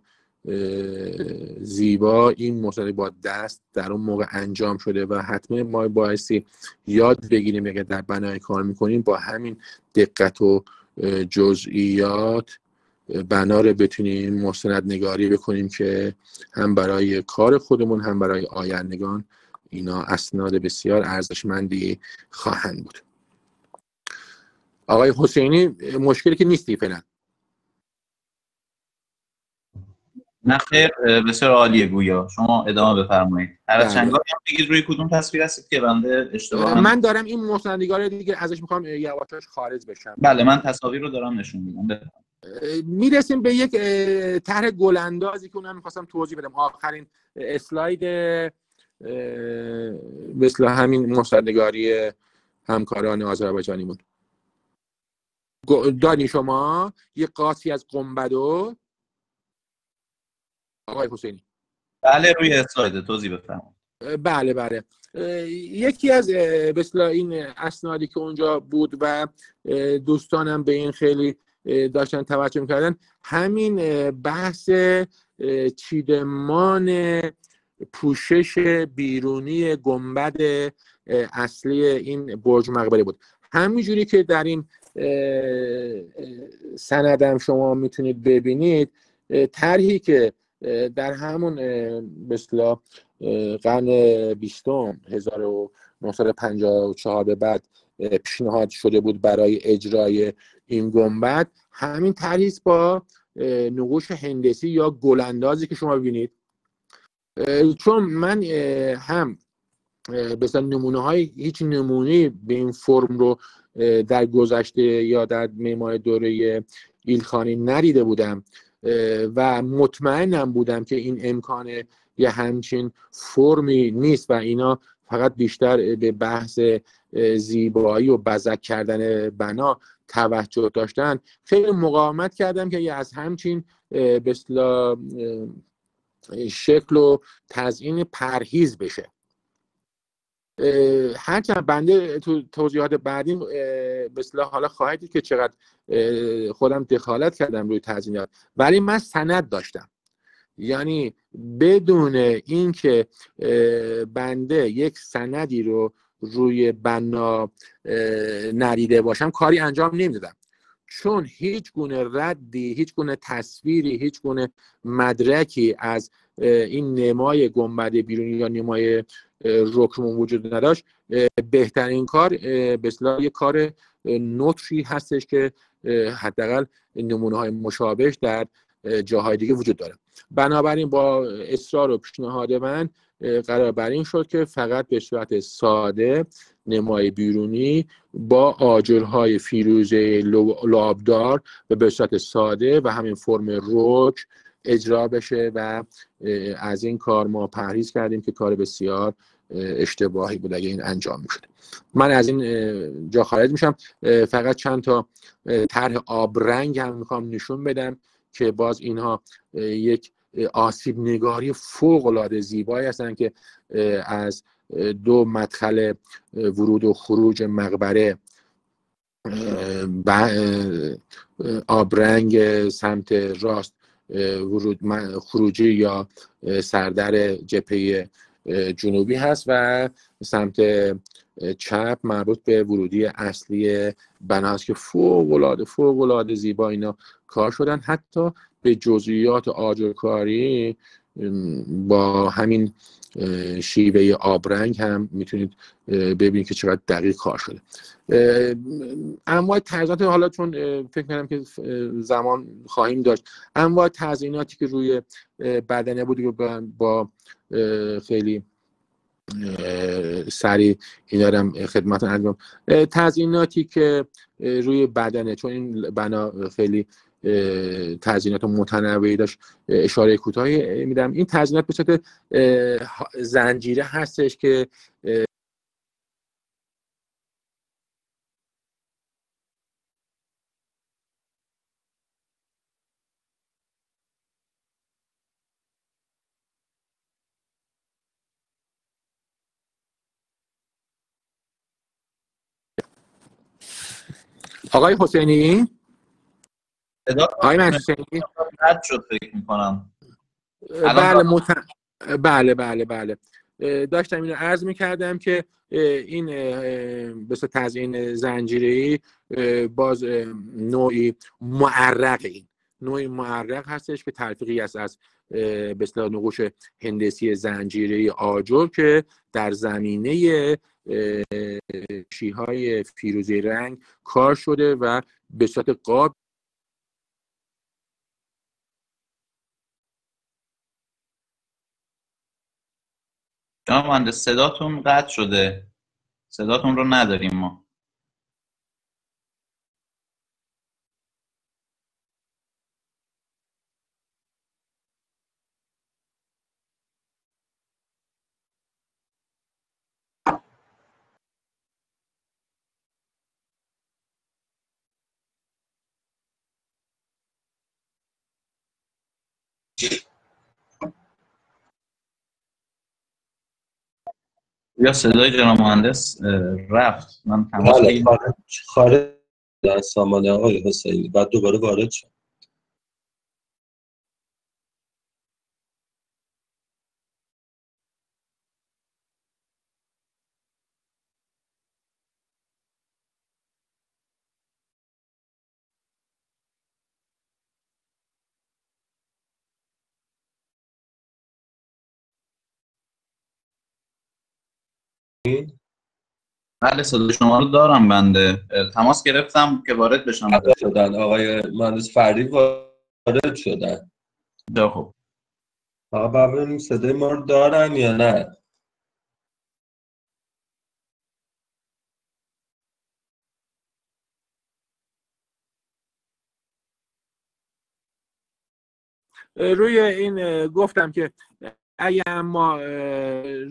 A: زیبا این مصندگاری با دست در اون موقع انجام شده و حتما ما بایستی یاد بگیریم اگر در بنای کار میکنیم با همین دقت و جزئیات بنا رو بتونیم مستندنگاری بکنیم که هم برای کار خودمون هم برای آیندگان اینا اسناد بسیار ارزشمندی خواهند بود. آقای حسینی مشکلی که نیستی فعلا؟
C: نه خیر، بسیار عالیه. گویا شما ادامه بفرمایید. هر از چنگاری هم بگید روی کدوم تصویر هستید که بنده اشتباها
A: من دارم این مصندگار دیگه ازش میخوام یواشاش خارج بشم.
C: بله من تصاویر رو دارم نشون میدم.
A: میرسیم به یک طرح گلندازی که اونم میخواستم توضیح بدم. آخرین اسلاید مثل همین مصندگاری همکاران آذربایجانی بود. دانی شما یک قاطی از گنبدو آقای حسینی؟
C: بله روی اسلاید توضیح بفرمایید.
A: بله یکی از مثلا این اسنادی که اونجا بود و دوستانم به این خیلی داشتن توجه میکردن، همین بحث چیدمان پوشش بیرونی گنبد اصلی این برج مقبره بود. همینجوری که در این سندم شما میتونید ببینید، طرحی که در همون مثلا قرن 20 1954 به بعد پیشنهاد شده بود برای اجرای این گنبد، همین طرحی است با نقوش هندسی یا گلاندازی که شما ببینید. چون من هم مثلا نمونه های هیچ نمونه به این فرم رو در گذشته یا در معماری دوره ایلخانی ندیده بودم و مطمئنم بودم که این امکان یه همچین فرمی نیست و اینا فقط بیشتر به بحث زیبایی و بزک کردن بنا توجه داشتن. خیلی مقاومت کردم که از همچین به اصطلاح شکل و تزیین پرهیز بشه. هرچند بنده تو توضیحات بعدی به اصطلاح حالا خواهید دید که چقدر خودم دخالت کردم روی تزیینات، ولی من سند داشتم. یعنی بدون اینکه بنده یک سندی رو روی بنا ندیده باشم کاری انجام نمیدادم، چون هیچ گونه ردی، هیچ گونه تصویری، هیچ گونه مدرکی از این نمای گنبد بیرونی یا نمای رکمون وجود نداشت. بهترین کار به اصطلاح یک کار نوتری هستش که حداقل نمونه های مشابهش در جاهای دیگه وجود داره. بنابراین با اصرار و پیشنهاد من قرار بر این شد که فقط به صورت ساده نمای بیرونی با آجرهای فیروزه لابدار و به صورت ساده و همین فرم رک اجرا بشه و از این کار ما پرهیز کردیم که کار بسیار اشتباهی بود اگه این انجام میشد. من از این جا خارج میشم. فقط چند تا طرح آبرنگ هم میخوام نشون بدم که باز اینها یک آسیب نگاری فوق العاده زیبایی هستن که از دو مدخل ورود و خروج مقبره آبرنگ سمت راست ورود خروجی یا سردر جبهه جنوبی هست و سمت چپ مربوط به ورودی اصلی بنا هست که فوق العاده زیبا اینا کار شدن. حتی به جزئیات آجرکاری با همین شیوه آبرنگ هم میتونید ببینید که چقدر دقیق کار شده. انواع تزیینات، حالا چون فکر کنم که زمان خواهیم داشت، انواع تزییناتی که روی بدنه بود با خیلی سریع اینا رو خدمتتون انجام. تزییناتی که روی بدنه، چون این بنا خیلی تزیینات متنوعی داشت، اشاره کوتاهی میدم. این تزیینات به صورت زنجیره هستش که آقای حسینی، آقای حسینی
C: قطع شد فکر میکنم.
A: بله داشتم اینو عرض میکردم که این بسیار تزیین زنجیره‌ای باز نوعی معرق هستش که تلفیقی است از به اصطلاح نقوش هندسی زنجیره‌ای آجر که در زمینه شیهای فیروزی رنگ کار شده و به صورت قاب.
C: جناب مهندس صداتون قطع شده، صداتون رو نداریم ما. یا صدای جناب مهندس رفت، من تماس بگیرم.
B: خارج از سامانه آقای حسینی بعد دوباره وارد شد.
C: بله صدای شما رو دارم بنده. تماس گرفتم که وارد بشم.
B: شدن آقای مهندس فردی وارد شدن.
C: خب
B: آقا ببینیم صدای ما رو دارن یا نه.
A: روی این گفتم که اگر ما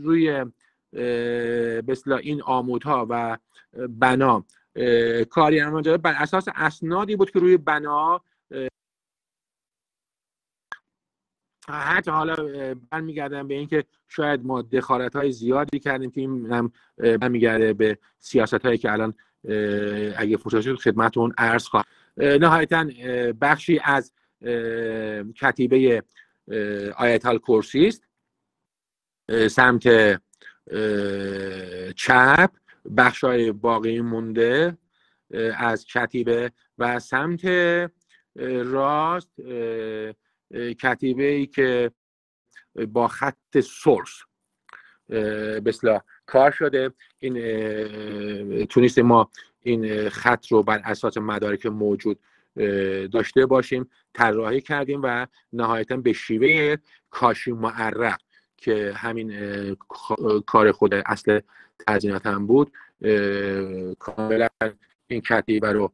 A: روی به اصطلاح این عمودها و بنا کاری انجام داده بر اساس اسنادی بود که روی بنا حتی حالا برمیگردم به اینکه شاید ما دخالت‌های زیادی کردیم که این هم برمیگرده به سیاست‌هایی که الان اگه فرصت شد خدمتتون عرض خواهم. نهایتاً بخشی از کتیبه آیت الکرسی است سمت چپ، بخشای باقی مونده از کتیبه و سمت راست کتیبه‌ای که با خط سورس به اصطلاح کار شده. این تونستیم ما این خط رو بر اساس مدارک موجود داشته باشیم، طراحی کردیم و نهایتاً به شیوه کاشی معرق که همین کار خود اصل تزیینات هم بود کاملا این کتیبه رو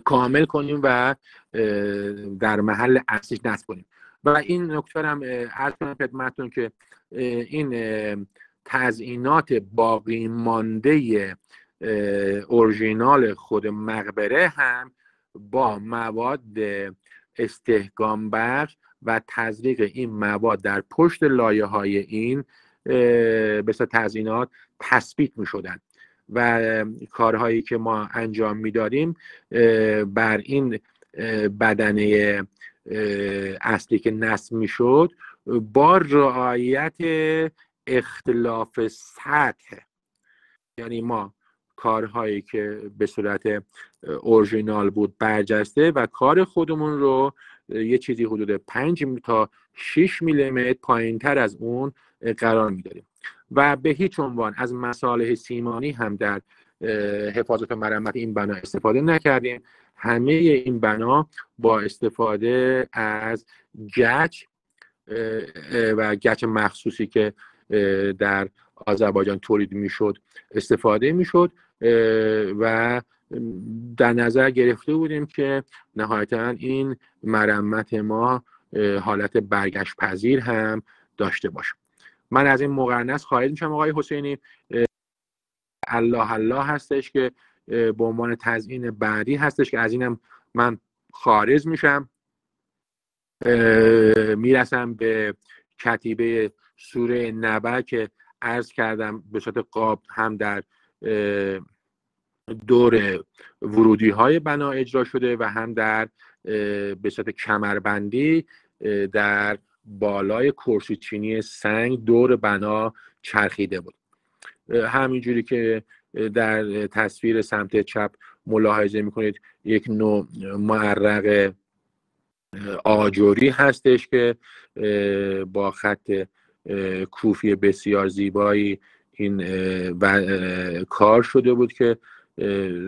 A: کامل کنیم و در محل اصلیش نصب کنیم. و این نکته هم عرض کنم خدمتتون که این تزیینات باقی مانده اورژینال خود مقبره هم با مواد استحکام بخش و تزریق این مواد در پشت لایه‌های این به اصطلاح تزیینات تثبیت می‌شدن و کارهایی که ما انجام میدادیم بر این بدنه اصلی که نصب میشد با رعایت اختلاف سطح، یعنی ما کارهایی که به صورت اورژینال بود برجسته و کار خودمون رو یه چیزی حدود 5 تا 6 میلیمتر پایین تر از اون قرار میدادیم و به هیچ عنوان از مصالح سیمانی هم در حفاظت و مرمت این بنا استفاده نکردیم. همه این بنا با استفاده از گچ و گچ مخصوصی که در آذربایجان تولید میشد استفاده میشد و در نظر گرفته بودیم که نهایتا این مرمت ما حالت برگشت پذیر هم داشته باشه. من از این مقرنس خواهید میشم آقای حسینی. الله هستش که به عنوان تزیین بعدی هستش که از اینم من خارج میشم، میرسم به کتیبه سوره نبأ که عرض کردم به صورت قاب هم در دور ورودی های بنا اجرا شده و هم در به صورت کمربندی در بالای کرسی چینی سنگ دور بنا چرخیده بود. همینجوری که در تصویر سمت چپ ملاحظه میکنید یک نوع معرق آجوری هستش که با خط کوفی بسیار زیبایی این کار شده بود که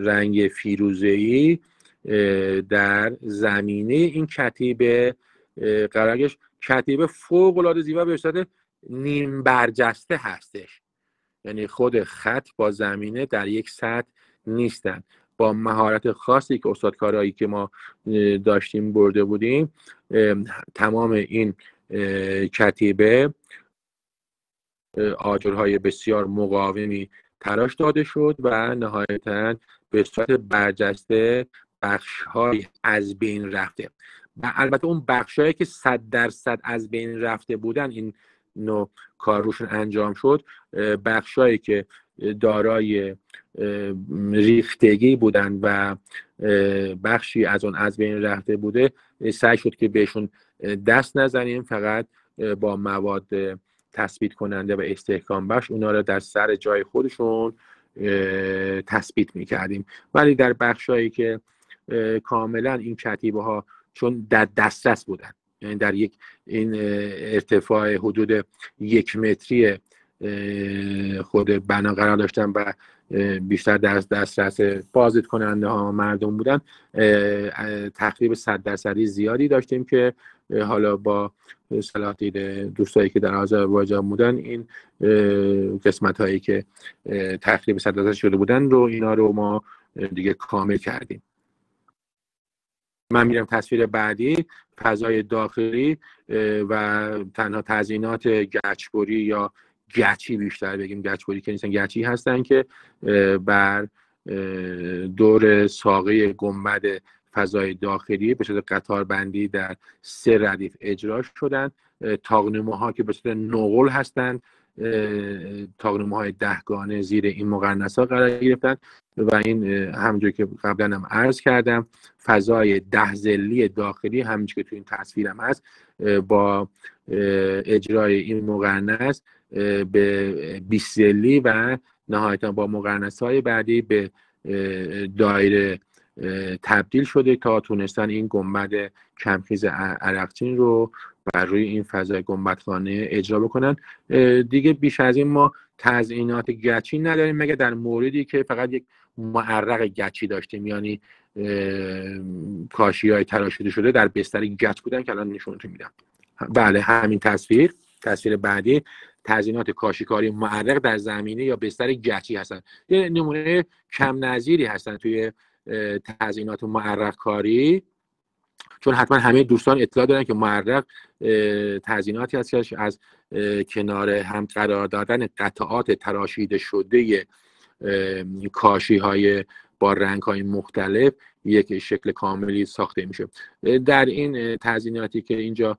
A: رنگ فیروزه‌ای در زمینه این کتیبه قرار گرفت. کتیبه فوق‌العاده زیبا به صورت نیم برجسته هستش، یعنی خود خط با زمینه در یک سطح نیستن. با مهارت خاصی که استادکارایی که ما داشتیم برده بودیم، تمام این کتیبه آجرهای بسیار مقاومی تراش داده شد و نهایتاً به صورت برجسته بخش‌های از بین رفته. و البته اون بخش‌هایی که 100% از بین رفته بودن این نوع کار روشون انجام شد، بخش‌هایی که دارای ریختگی بودن و بخشی از اون از بین رفته بوده، سعی شد که بهشون دست نزنیم، فقط با مواد تثبیت کننده و استحکام بخش اونا رو در سر جای خودشون تثبیت میکردیم. ولی در بخشایی که کاملا این کتیبه ها چون در دسترس بودن، یعنی در یک این ارتفاع حدود 1 متری خود بنا قرار داشتن و بیشتر در دسترس بازدید کننده ها مردم بودن، تقریبا 100% زیادی داشتیم که حالا با صلاح دید دوستایی که در آذربایجان بودن این قسمت هایی که تقریبا 100% شده بودن رو اینا رو ما دیگه کامل کردیم. من میرم تصویر بعدی، فضای داخلی و تنها تزیینات گچبری یا گچی، بیشتر بگیم گچبری که نیستن، گچی هستن که بر دور ساقه گنبد فضای داخلی به صورت قطار بندی در 3 ردیف اجرا شدن. طاق‌نماها که به صورت نقل هستند، طاق‌نماهای 10 گانه زیر این مقرنس‌ها قرار گرفتن و این همونجوری که قبلا هم عرض کردم فضای 10 ضلعی داخلی همونجوری که تو این تصویرم هست با اجرای این مقرنس به 20 ضلعی و نهایتا با مقرنس‌های بعدی به دایره تبدیل شده تا تونستن این گنبد کمخیز عرقچین رو بر روی این فضای گنبدخانه اجرا بکنن. دیگه بیش از این ما تزیینات گچی نداریم مگه در موردی که فقط یک معرق گچی داشتیم، یعنی کاشی‌های تراشیده شده در بستر گچ بودن که الان نشونتون میدم. بله همین تصویر بعدی تزیینات کاشیکاری معرق در زمینه یا بستر گچی هستن. یه نمونه کم نظیری هستن توی تزیینات معرق کاری، چون حتما همه دوستان اطلاع دارن که معرق تزییناتی هست که از کنار هم قرار دادن قطعات تراشیده شده کاشی های با رنگ های مختلف یک شکل کاملی ساخته میشه. در این تزییناتی که اینجا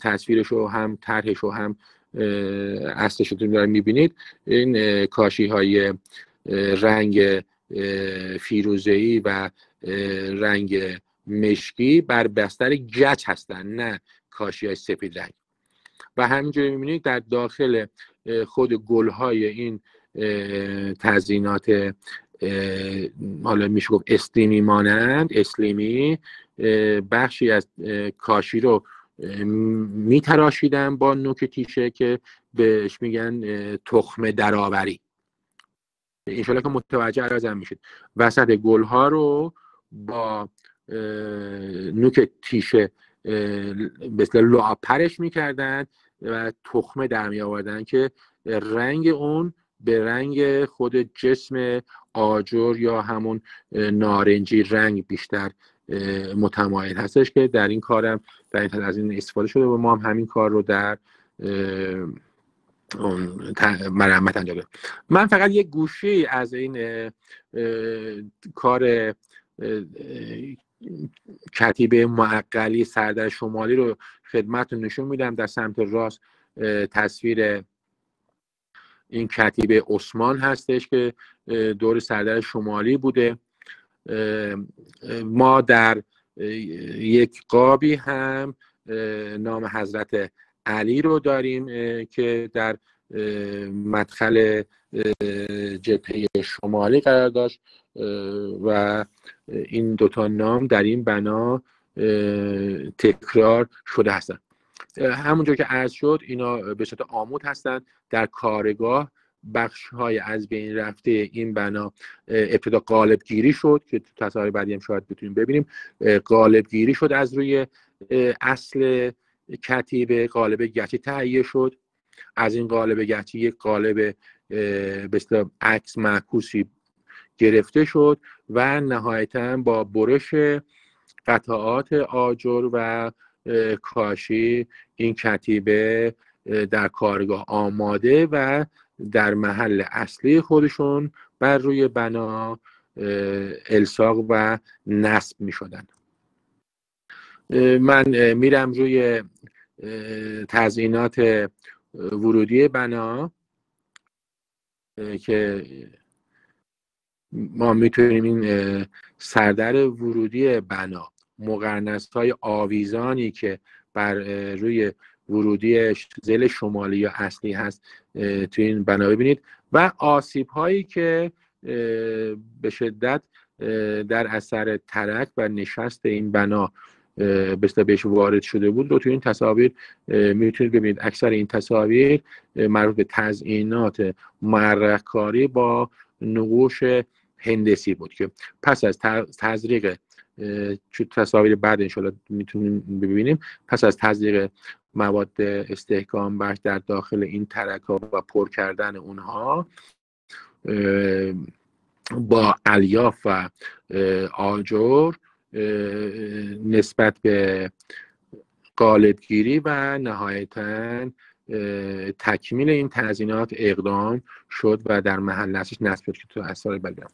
A: تصویرش رو هم طرحش رو هم اصلش رو دارید میبینید، این کاشی های رنگ فیروزه‌ای و رنگ مشکی بر بستر گچ هستن، نه کاشی های سفید رنگ. و همینجوری میبینید در داخل خود گل‌های این تزیینات حالا میشه گفت اسلیمی مانند، اسلیمی بخشی از کاشی رو میتراشیدن با نوک تیشه که بهش میگن تخم درآوری. انشالله که متوجه ازم میشید. وسط گل‌ها رو با نوک تیشه مثل لعاب‌پرش میکردن و تخمه در می آوردن که رنگ اون به رنگ خود جسم آجر یا همون نارنجی رنگ بیشتر متمایل هستش که در این کارم در این از این استفاده شده و ما هم همین کار رو در مرمت انجام دادیم. من فقط یک گوشه از این کار کتیبه معقلی سردر شمالی رو خدمتتون نشون میدم. در سمت راست تصویر این کتیبه عثمان هستش که دور سردر شمالی بوده. ما در یک قابی هم نام حضرت علی رو داریم که در مدخل جبهه شمالی قرار داشت و این دوتا نام در این بنا تکرار شده هستند. همونجور که عرض شد اینا به صورت عمود هستند. در کارگاه بخش‌های از بین رفته این بنا ابتدا قالب گیری شد که تو تصاویر بعدی هم شاید بتونیم ببینیم. قالب گیری شد از روی اصل کتیبه، قالب گچی تهیه شد. از این قالب گچی یک قالب به اصطلاح عکس معکوسی گرفته شد و نهایتاً با برش قطعات آجر و کاشی این کتیبه در کارگاه آماده و در محل اصلی خودشون بر روی بنا الصاق و نصب می شدن. من میرم روی تزیینات ورودی بنا که ما میتونیم این سردر ورودی بنا، مقرنس‌های آویزانی که بر روی ورودی ضلع شمالی یا اصلی هست تو این بنا ببینید و آسیب‌هایی که به شدت در اثر ترک و نشست این بنا بهش وارد شده بود رو تو این تصاویر میتونید ببینید. اکثر این تصاویر مربوط به تزیینات معرق‌کاری با نقوش هندسی بود که پس از تزریق، چون تصاویر بعد انشالله میتونیم ببینیم، پس از تزریق مواد استحکام بخش در داخل این ترک ها و پر کردن اونها با الیاف و آجر نسبت به قالبگیری و نهایتاً تکمیل این تزیینات اقدام شد و در محل اصلش نصب شد که تو اثار بگم.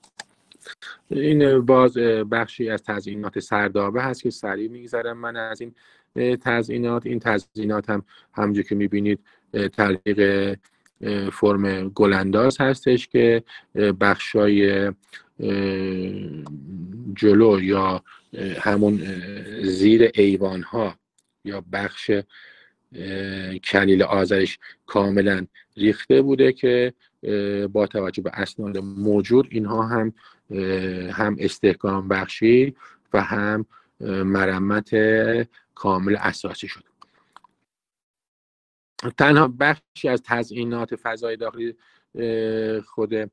A: این باز بخشی از تزیینات سردابه هست که سریع میگذرم من از این تزیینات. این تزیینات هم همونجور که میبینید طریق فرم گلانداز هستش که بخشای جلو یا همون زیر ایوان ها یا بخش کلیل آذرش کاملا ریخته بوده که با توجه به اسناد موجود اینها هم استحکام بخشی و هم مرمت کامل اساسی شد. تنها بخشی از تزیینات فضای داخلی خود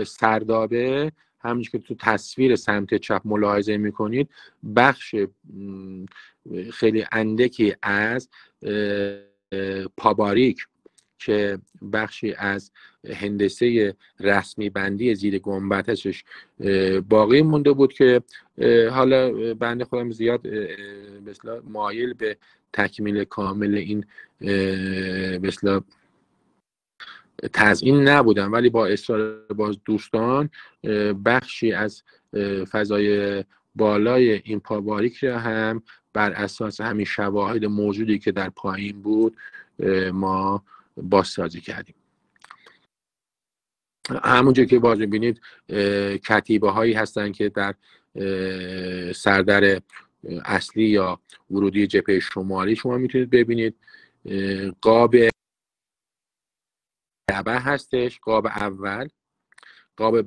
A: سردابه همونجور که تو تصویر سمت چپ ملاحظه میکنید بخش خیلی اندکی از پاباریک که بخشی از هندسه رسمی بندی زیر گنبدش باقی مونده بود که حالا بنده خودم زیاد مثلا مایل به تکمیل کامل این مثلا تزیین نبودم، ولی با اصرار باز دوستان بخشی از فضای بالای این پاباریک را هم بر اساس همین شواهد موجودی که در پایین بود ما بازسازی کردیم. همونجور که باز می‌بینید کتیبه هایی هستن که در سردر اصلی یا ورودی جبهه شمالی شما میتونید ببینید. قاب هستش، قاب اول، قاب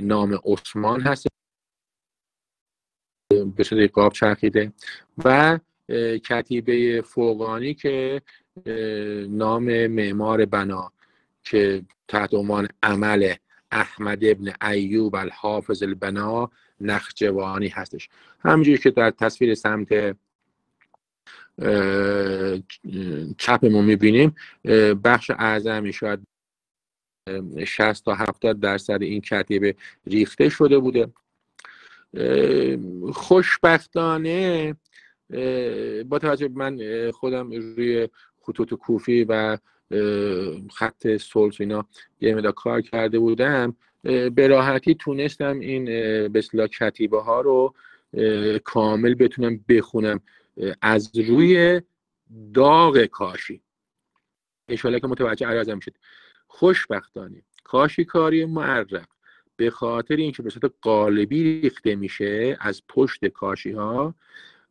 A: نام عثمان هست به شکل قاب چرخیده و کتیبه فوقانی که نام معمار بنا که تحت عنوان عمل احمد ابن ایوب الحافظ البنا نخجوانی هستش. همینجوری که در تصویر سمت چپمون میبینیم بخش اعظمی شاید 60 تا 70% این کتیبه ریخته شده بوده. خوشبختانه با توجه من خودم روی خطوط کوفی و خط سلس اینا یه مقدار کار کرده بودم، به راحتی تونستم این به اصطلاح کتیبه ها رو کامل بتونم بخونم از روی داغ کاشی. اشاره که متوجه عرضم شد. خوشبختانه کاشیکاری معرق به خاطر اینکه به صورت قالبی ریخته میشه از پشت کاشی ها،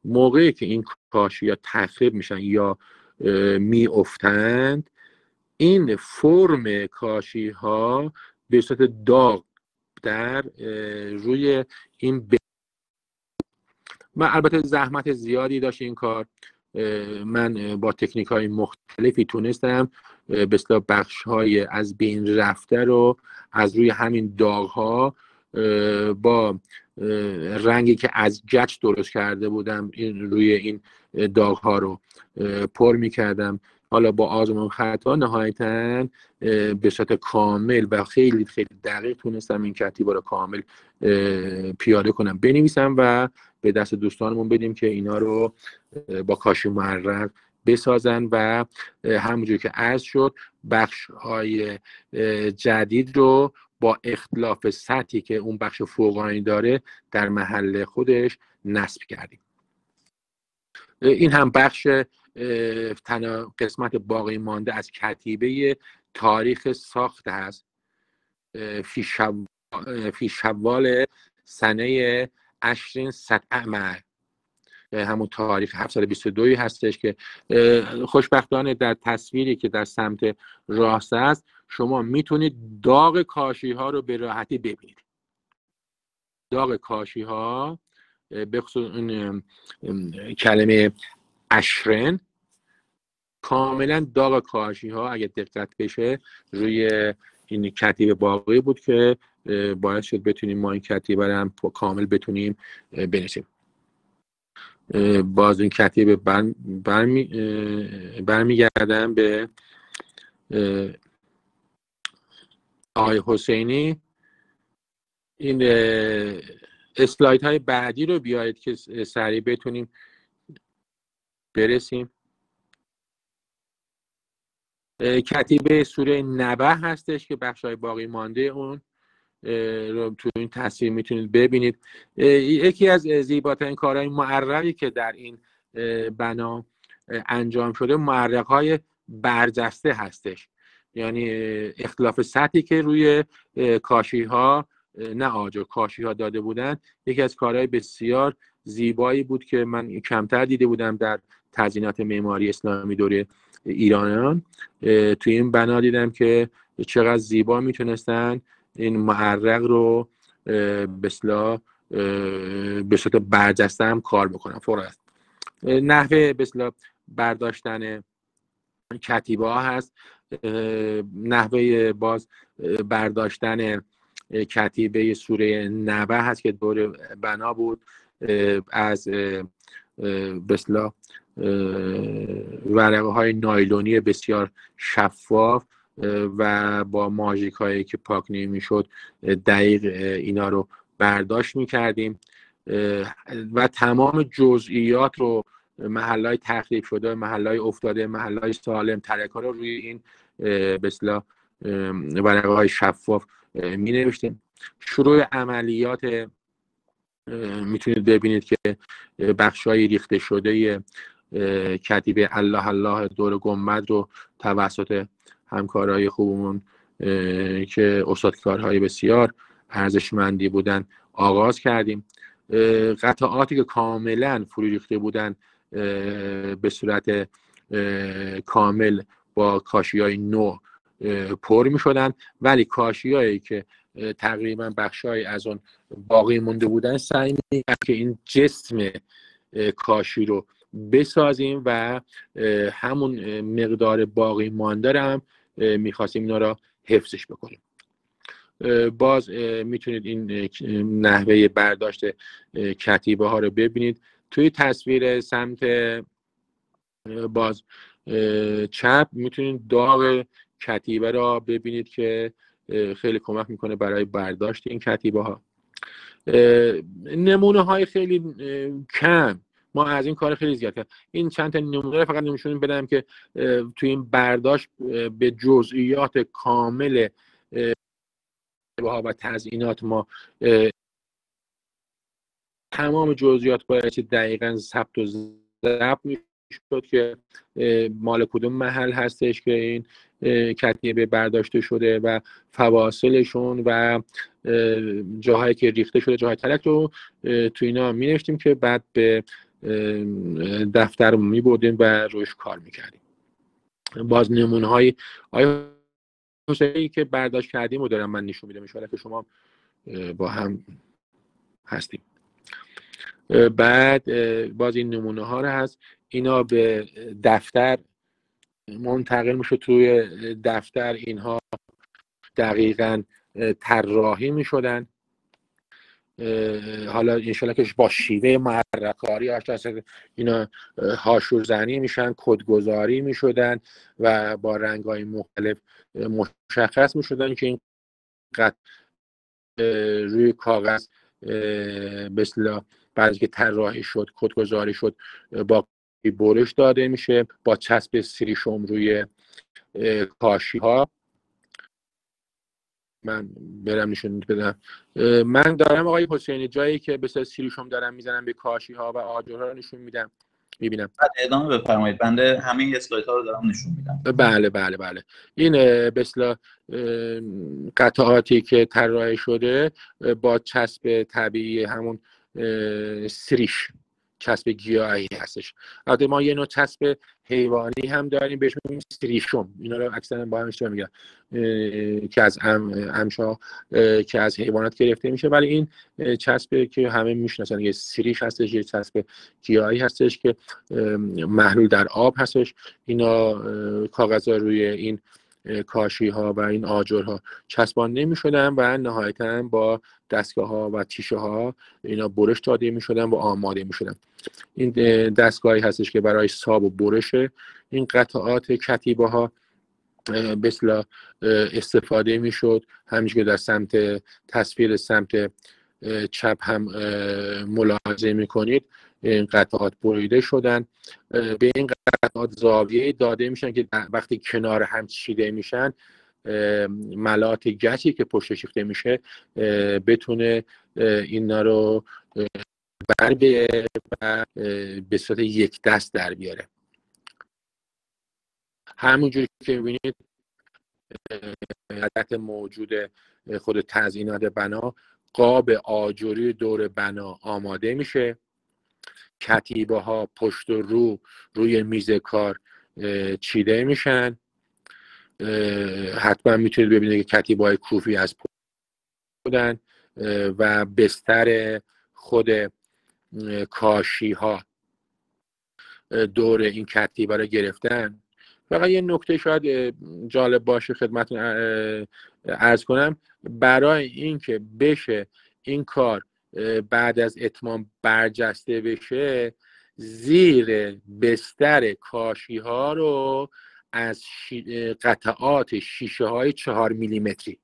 A: موقعی که این کاشی ها تخریب میشن یا می افتند، این فرم کاشی ها به صورت داغ در روی این من البته زحمت زیادی داشت این کار. من با تکنیک های مختلفی تونستم به اصطلاح بخش های از بین رفته رو از روی همین داغ ها با رنگی که از گچ درست کرده بودم روی این داغ ها رو پر می کردم. حالا با آزمون خطا نهایتاً به صورت کامل و خیلی خیلی دقیق تونستم این کتیبه رو کامل پیاده کنم، بنویسم و به دست دوستانمون بدیم که اینا رو با کاشی معرق بسازن و همونجور که عرض شد بخش‌های جدید رو با اختلاف سطحی که اون بخش فوقانی داره در محل خودش نصب کردیم. این هم بخش قسمت باقی مانده از کتیبه تاریخ ساخت هست. فی شوال سنه 20 همون تاریخ 722 هستش که خوشبختانه در تصویری که در سمت راست است شما میتونید داغ کاشی ها رو به راحتی ببینید. داغ کاشی ها به خصوص این کلمه اشرن، کاملا داغ کاشی ها اگه دقت بشه روی این کتیبه باقی بود که باعث شد بتونیم ما این کتیبه رو هم کامل بتونیم بنویسیم. باز این کتیبه برمیگردم به آقای حسینی. این اسلاید های بعدی رو بیایید که سریع بتونیم برسیم. کتیبه سوره نبأ هستش که بخشای باقی مانده اون رو تو این تصویر میتونید ببینید. یکی از زیباترین کارهای معرقی که در این بنا انجام شده معرق‌های برجسته هستش، یعنی اختلاف سطحی که روی کاشی‌ها نه آجر کاشی‌ها داده بودن یکی از کارهای بسیار زیبایی بود که من کمتر دیده بودم در تزیینات معماری اسلامی دوره ایرانیان. توی این بنا دیدم که چقدر زیبا میتونستن این معرق رو به اصطلاح به صورت برجسته هم کار بکنن. فورست نحوه به اصطلاح برداشتن کتیبه ها هست، نحوه باز برداشتن کتیبه سوره نبأ هست که دور بنا بود از به اصطلاح ورقه های نایلونی بسیار شفاف و با ماژیک هایی که پاک نمیشد دقیق اینا رو برداشت میکردیم و تمام جزئیات رو محلهای تخریب شده، محلهای افتاده، محلهای سالم، ترک‌ها رو روی این به اصطلاح ورقه های شفاف می نوشتیم. شروع عملیات میتونید ببینید که بخشای ریخته شده کتیبه الله الله دور گنبد رو توسط همکارای خوبمون که استادکارهای بسیار ارزشمندی بودن آغاز کردیم. قطعاتی که کاملا فرو ریخته بودن به صورت کامل با کاشی‌های نو پر می شدن، ولی کاشی‌هایی که تقریبا بخشای از اون باقی مونده بودن سعی می‌کردیم که این جسم کاشی رو بسازیم و همون مقدار باقی مانده رو هم می‌خواستیم اینا را حفظش بکنیم. باز میتونید این نحوه برداشت کتیبه ها رو ببینید توی تصویر سمت باز چپ. میتونید داغ کتیبه را ببینید که خیلی کمک میکنه برای برداشت این کتیبه ها. نمونه های خیلی کم، ما از این کار خیلی زیاد کردیم. این چند تا نمونه فقط نشون بدم که توی این برداشت به جزئیات کامل و تزیینات ما تمام جزئیات باید دقیقاً ثبت و ضبط شد که مال کدوم محل هستش که این کتیبه برداشته شده و فواصلشون و جاهایی که ریخته شده، جاهای تلک رو تو اینا می نوشتیم که بعد به دفتر می بردیم و روش کار میکردیم. باز نمونه های آیا حسینی که برداشت کردیم رو دارم من نشون میدم، انشاءالله که شما با هم هستیم. بعد باز این نمونه ها رو هست، اینا به دفتر منتقل میشه. توی دفتر اینها دقیقاً طراحی میشدن. حالا انشالله که با شیوه محرکاری اینا حاشیه زنی میشن، کدگذاری میشدن و با رنگ‌های مختلف مشخص میشدن که این قطع روی کاغذ به اصطلاح بعد که طراحی شد، کدگذاری شد، با برش داده میشه با چسب سیریشم روی کاشی ها. من برم نشون بدم. من دارم آقای حسینی جایی که به سیریشم دارم میزنم به کاشی ها و آجرها رو نشون میدم، میبینم.
C: ادامه بفرمایید، بنده همه اسلایدها رو دارم نشون میدم.
A: بله. این به اصطلاح قطعاتی که طراحی شده با چسب طبیعی همون سریش، چسب گیاهی هستش. البته ما یه نوع چسب حیوانی هم داریم بهش میگیم سریشم، اینا رو اکثرا با هم اشتباه میگن که از امشا که از حیوانات گرفته میشه، ولی این چسب که همه میشناسن یه سریش هستش، یه چسب گیاهی هستش که محلول در آب هستش. اینا کاغذها روی این کاشی ها و این آجرها چسبان نمی شدن و نهایتاً با دستگاه ها و تیشه ها اینا برش داده می شدن و آماده می شدن. این دستگاهی هستش که برای ساب و برش این قطعات کتیبه ها به اصطلاح استفاده می شد. همینجور که در سمت تصویر سمت چپ هم ملاحظه می کنید، این قطعات بریده شدن. به این قطعات زاویه داده میشن که وقتی کنار هم چیده میشن ملات گچی که پشتش ریخته میشه بتونه اینا رو بر بیاره و به صورت یک دست در بیاره. همونجوری که میبینید حالت موجود خود تزیینات بنا، قاب آجری دور بنا آماده میشه، کتیبه ها پشت و روی میز کار چیده میشن. حتما میتونید ببینید که کتیبه های کوفی از بودن و بستر خود کاشی ها دور این کتیبه رو گرفتن. فقط یه نکته شاید جالب باشه خدمتتون عرض کنم، برای اینکه بشه این کار بعد از اتمام برجسته بشه، زیر بستر کاشی ها رو از قطعات شیشه های 4 میلیمتری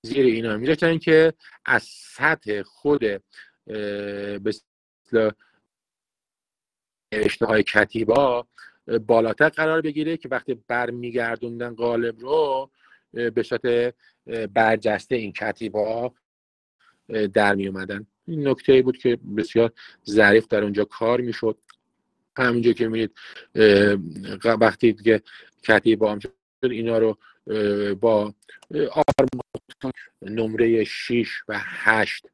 A: زیر اینا میذاشتن که از سطح خود به نوشته های کتیبا بالاتر قرار بگیره که وقتی برمیگردوندن قالب رو به صورت برجسته این کتیبا در می اومدن. این نکته بود که بسیار ظریف در اونجا کار میشد. همونجا که میبینید وقتی که کتیبا هم شد، اینا رو با آرماتور نمره 6 و 8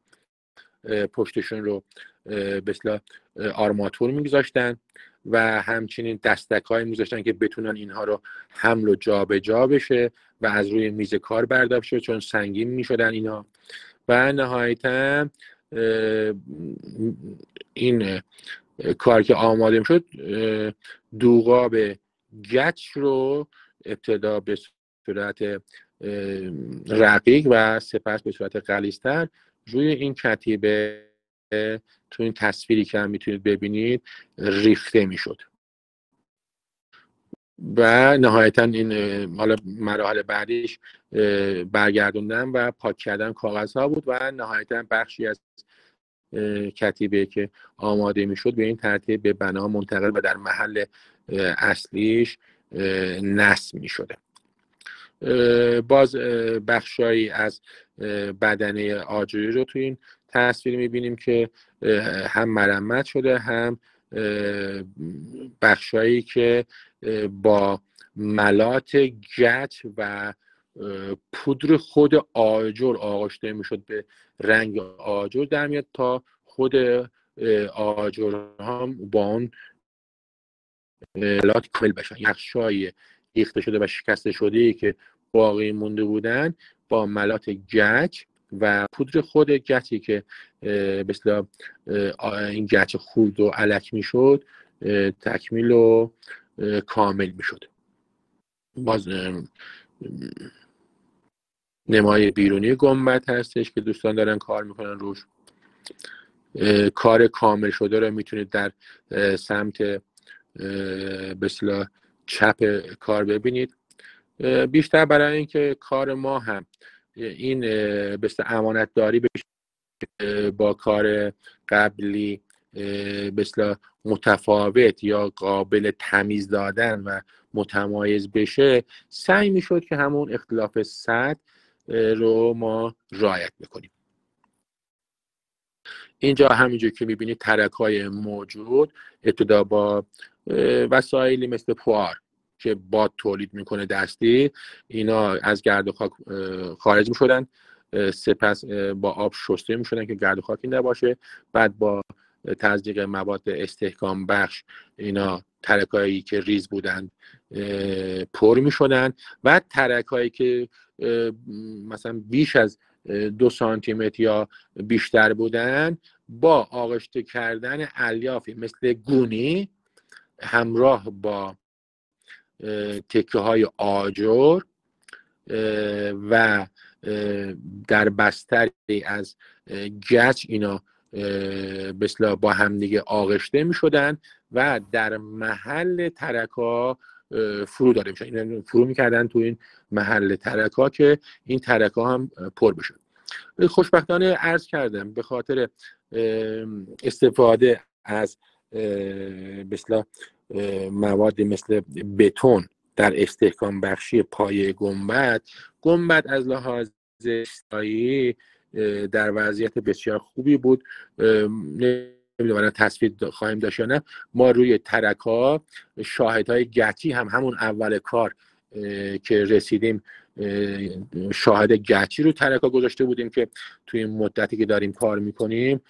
A: پشتشون رو به اصطلاح آرماتور میگذاشتن و همچنین دستک های میذاشتن که بتونن اینها رو حمل و جابجا بشه و از روی میز کار برداشته بشه، چون سنگین میشدن اینا. و نهایتا این کار که آماده شد، دوغاب گچ رو ابتدا به صورت رقیق و سپس به صورت غلیظتر روی این کتیبه تو این تصویری که هم میتونید ببینید ریخته میشد. و نهایتا این حالا مراحل بعدیش برگردوندن و پاک کردن کاغذ ها بود و نهایتا بخشی از کتیبه که آماده میشد به این ترتیب به بنا منتقل و در محل اصلیش نصب میشده. باز بخشایی از بدنه آجری رو تو این تصویر میبینیم که هم مرمت شده هم بخشایی که با ملات گچ و پودر خود آجر آغشته میشد به رنگ آجر در میاد تا خود آجر هم با اون ملات کامل بشن. یخشای ریخته شده و شکسته شده که باقی مونده بودن با ملات گچ و پودر خود گچی که به اصطلاح این گچ خورد و الک میشد تکمیل و کامل میشد. باز نمای بیرونی گنبد هستش که دوستان دارن کار میکنن روش. کار کامل شده رو میتونید در سمت به اصطلاح چپ کار ببینید. بیشتر برای اینکه کار ما هم این به اصطلاح امانتداری بشه، با کار قبلی به اصطلاح متفاوت یا قابل تمیز دادن و متمایز بشه، سعی میشد که همون اختلاف سطح رو ما رعایت بکنیم. اینجا همینجور که میبینید ترک‌های موجود ابتدا با وسایلی مثل پوار که باد تولید میکنه دستی، اینا از گرد و خاک خارج میشدن، سپس با آب شسته میشدن که گرد و خاکی نباشه. بعد با تزریق مواد استحکام بخش اینا ترکایی که ریز بودن پر میشدن و ترکایی که مثلا بیش از 2 سانتی متر یا بیشتر بودن با آغشته کردن الیافی مثل گونی همراه با تکه های آجر و در بستری از گچ اینا به اصطلاح با همدیگه آغشته می شدن و در محل ترک‌ها فرو داده میشن. این فرو میکردن تو این محل ترک‌ها که این ترک‌ها هم پر بشه. خوشبختانه عرض کردم به خاطر استفاده از به اصطلاح مواد مثل بتون در استحکام بخشی پایه گنبد از لحاظ استایی در وضعیت بسیار خوبی بود. نمیدونم تصویر خواهیم داشت یا نه. ما روی ترک‌ها شاهدهای گچی هم همون اول کار که رسیدیم شاهد گچی رو ترک‌ها گذاشته بودیم که توی این مدتی که داریم کار میکنیم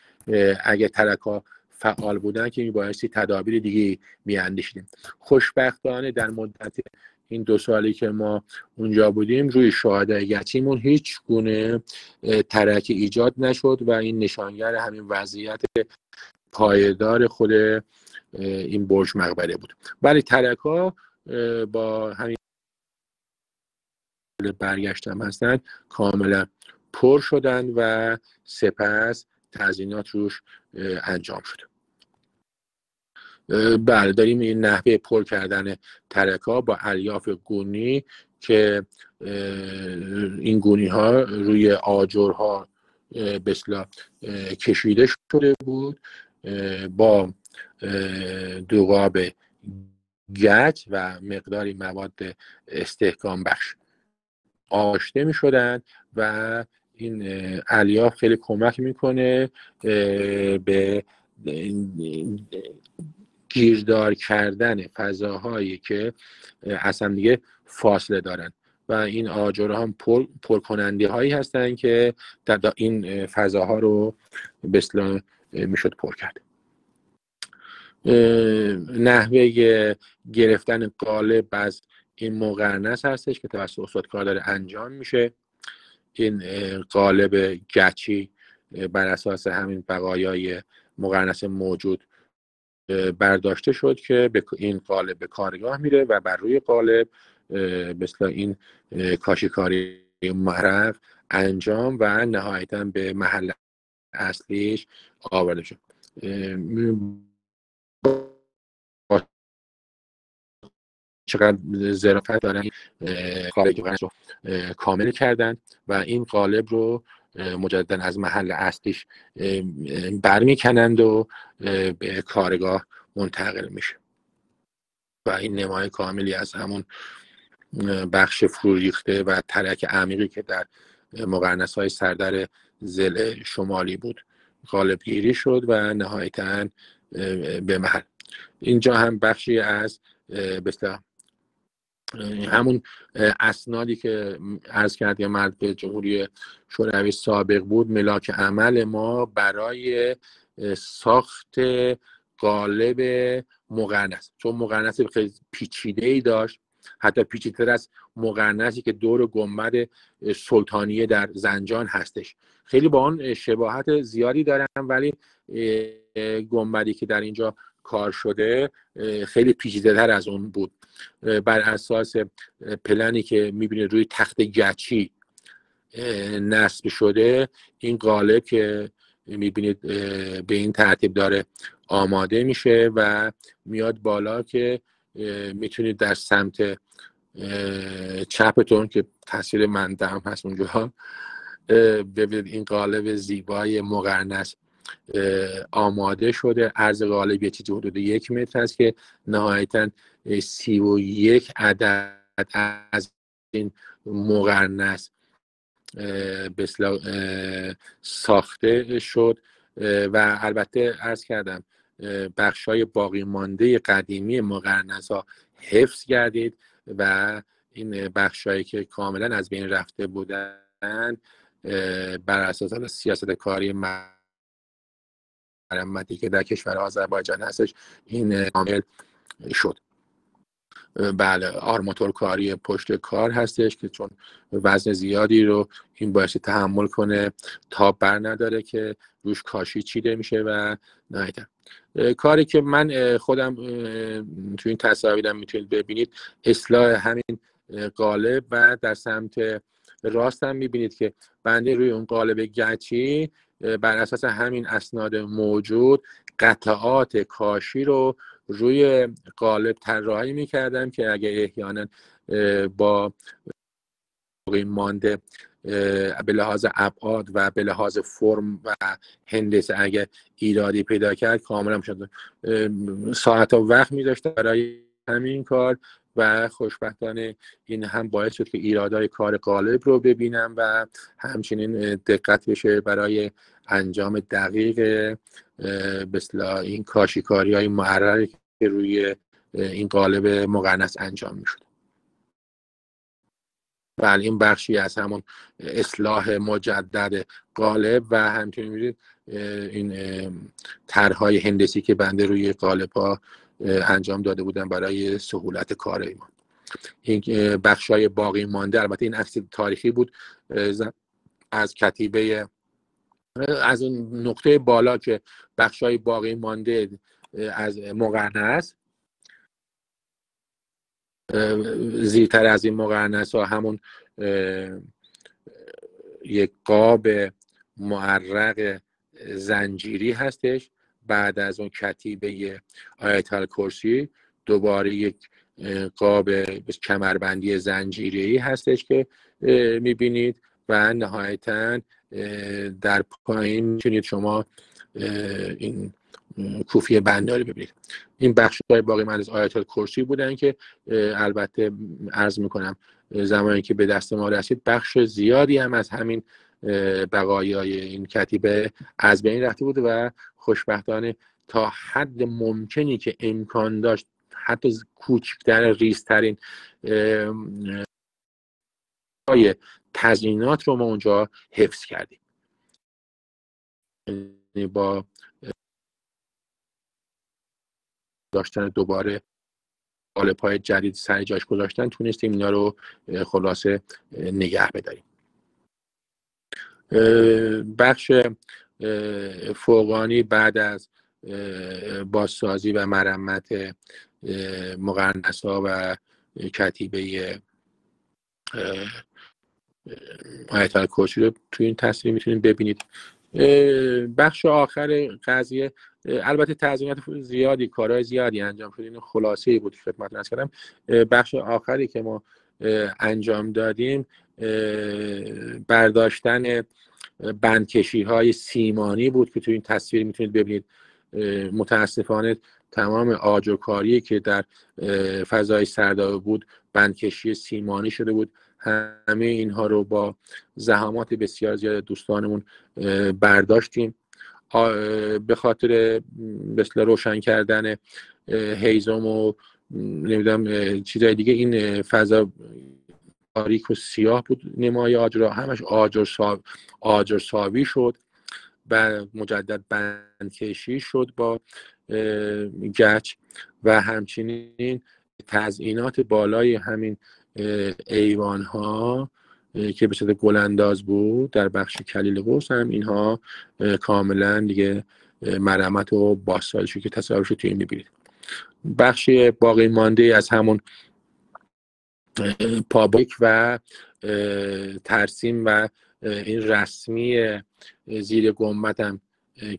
A: اگه ترک‌ها فعال بودن که میبایستی تدابیر دیگه میاندیشیدیم. خوشبختانه در مدت این 2 سالی که ما اونجا بودیم روی شاهدهای گچیمون هیچ گونه ترکی ایجاد نشد و این نشانگر همین وضعیت پایدار خود این برج مقبره بود. ولی ترک‌ها با همین برگشتم هستن کاملا پر شدن و سپس تزیینات روش انجام شد. بله داریم این نحوه پر کردن ترک‌ها با الیاف گونی که این گونی ها روی آجرها به اصطلاح کشیده شده بود با دوغاب گچ و مقداری مواد استحکام بخش آغشته می شدن و این الیاف خیلی کمک میکنه به گیردار کردن فضاهایی که اصلا دیگه فاصله دارن و این آجرها هم پرکننده هایی هستن که در این فضاها رو به اصطلاح میشد پر کرد. نحوه گرفتن قالب از این مقرنس هستش که توسط استادکار داره انجام میشه. این قالب گچی بر اساس همین بقایای مقرنس موجود برداشته شد که به این قالب به کارگاه میره و بر روی قالب مثل این کاشیکاری محرق انجام و نهایتا به محل اصلیش آورده شد. چقدر ظرافت دارن قالب رو کامل کردن و این قالب رو مجددا از محل اصلیش برمیکنند و به کارگاه منتقل میشه و این نمای کاملی از همون بخش فرو ریخته و ترک عمیقی که در مقرنس های سردر ضلع شمالی بود قالب گیری شد و نهایتاً به محل. اینجا هم بخشی از بسیار همون اسنادی که عرض کردیم مربوط به جمهوری شوروی سابق بود، ملاک عمل ما برای ساخت قالب مقرنس، چون مقرنس خیلی پیچیده‌ای داشت، حتی پیچیده‌تر از مقرنسی که دور گنبد سلطانیه در زنجان هستش. خیلی با آن شباهت زیادی دارن، ولی گنبدی که در اینجا کار شده خیلی پیچیده‌تر از اون بود. بر اساس پلنی که می‌بینید روی تخت گچی نصب شده، این قالب که می‌بینید به این ترتیب داره آماده میشه و میاد بالا که میتونید در سمت چپتون که تصویر منده هم هست اونجا ببینید این قالب زیبای مقرنس آماده شده. عرض قالب یه چیزی حدود 1 متر هست که نهایتاً 31 عدد از این مقرنس به اصطلاح ساخته شد و البته عرض کردم بخشای باقی مانده قدیمی مقرنس ها حفظ گردید و این بخشایی که کاملا از بین رفته بودن بر اساس سیاست کاری مرمتی که در کشور آذربایجان هستش این عامل شد. بله، آرماتور کاری پشت کار هستش که چون وزن زیادی رو این باعث تحمل کنه، تاب بر نداره که روش کاشی چیده میشه و نهایتا کاری که من خودم تو این تصاویرم میتونید ببینید اصلاح همین قالب و در سمت راست هم میبینید که بنده روی اون قالب گچی بر اساس همین اسناد موجود قطعات کاشی رو روی قالب طراحی میکردم که اگه احیانا با مانده به لحاظ ابعاد و به لحاظ فرم و هندسه اگه ایرادی پیدا کرد کاملا شد ساعت‌ها وقت می‌داشتم برای همین کار و خوشبختانه این هم باعث شد که ایرادای کار قالب رو ببینم و همچنین دقت بشه برای انجام دقیق به اصطلاح این کاشیکاری‌های معرری که روی این قالب مقرنس انجام می‌شد. بله، این بخشی از همون اصلاح مجدد قالب و همچنین می‌بینید این طرح‌های هندسی که بنده روی قالب‌ها انجام داده بودن برای سهولت کار ما. این بخش‌های باقی مانده، البته این عکس تاریخی بود از کتیبه، از اون نقطه بالا که بخش‌های باقی مانده از مقرنس، زیرتر از این مقرنس ها همون یک قاب معرق زنجیری هستش. بعد از اون کتیبه آیت الکرسی دوباره یک قاب کمربندی زنجیری هستش که میبینید و نهایتاً در پایین میتونید شما این کوفی بنداری ببینید. این بخش‌های باقی من از آیت الکرسی بودن که البته عرض میکنم زمانی که به دست ما رسید بخش زیادی هم از همین بقایای این کتیبه از بین رفته بود و خوشبختانه تا حد ممکنی که امکان داشت حتی کوچکترین ریزترین تزیینات رو ما اونجا حفظ کردیم. با داشتن دوباره قالب‌های جدید سر جاش گذاشتن تونستیم اینا رو خلاصه نگه بداریم. بخش فوقانی بعد از بازسازی و مرمت مقرنس‌ها و کتیبه آیت الکرسی رو توی این تصویر میتونید ببینید. بخش آخر قضیه البته تزیینات زیادی، کارهای زیادی انجام شد، این خلاصه‌ای بود که خدمتتون عرض کردم. بخش آخری که ما انجام دادیم برداشتن بندکشی‌های سیمانی بود که توی این تصویر میتونید ببینید. متاسفانه تمام آجرکاری که در فضای سردابه بود بندکشی سیمانی شده بود. همه اینها رو با زحمات بسیار زیاد دوستانمون برداشتیم. به خاطر مثل روشن کردن هیزم و نمیدونم چیزای دیگه این فضا تاریک و سیاه بود، نمای آجر همش آجر ساوی شد و مجدد بندکشی شد با گچ و همچنین تزئینات بالای همین ایوان ها که به صورت گلانداز بود در بخش کلیل قوس هم اینها کاملا دیگه مرمت و بازسازی که تصاویرشو توی این می‌بینید. بخش باقی مانده از همون پابلیک و ترسیم و این رسمی زیر گنبد هم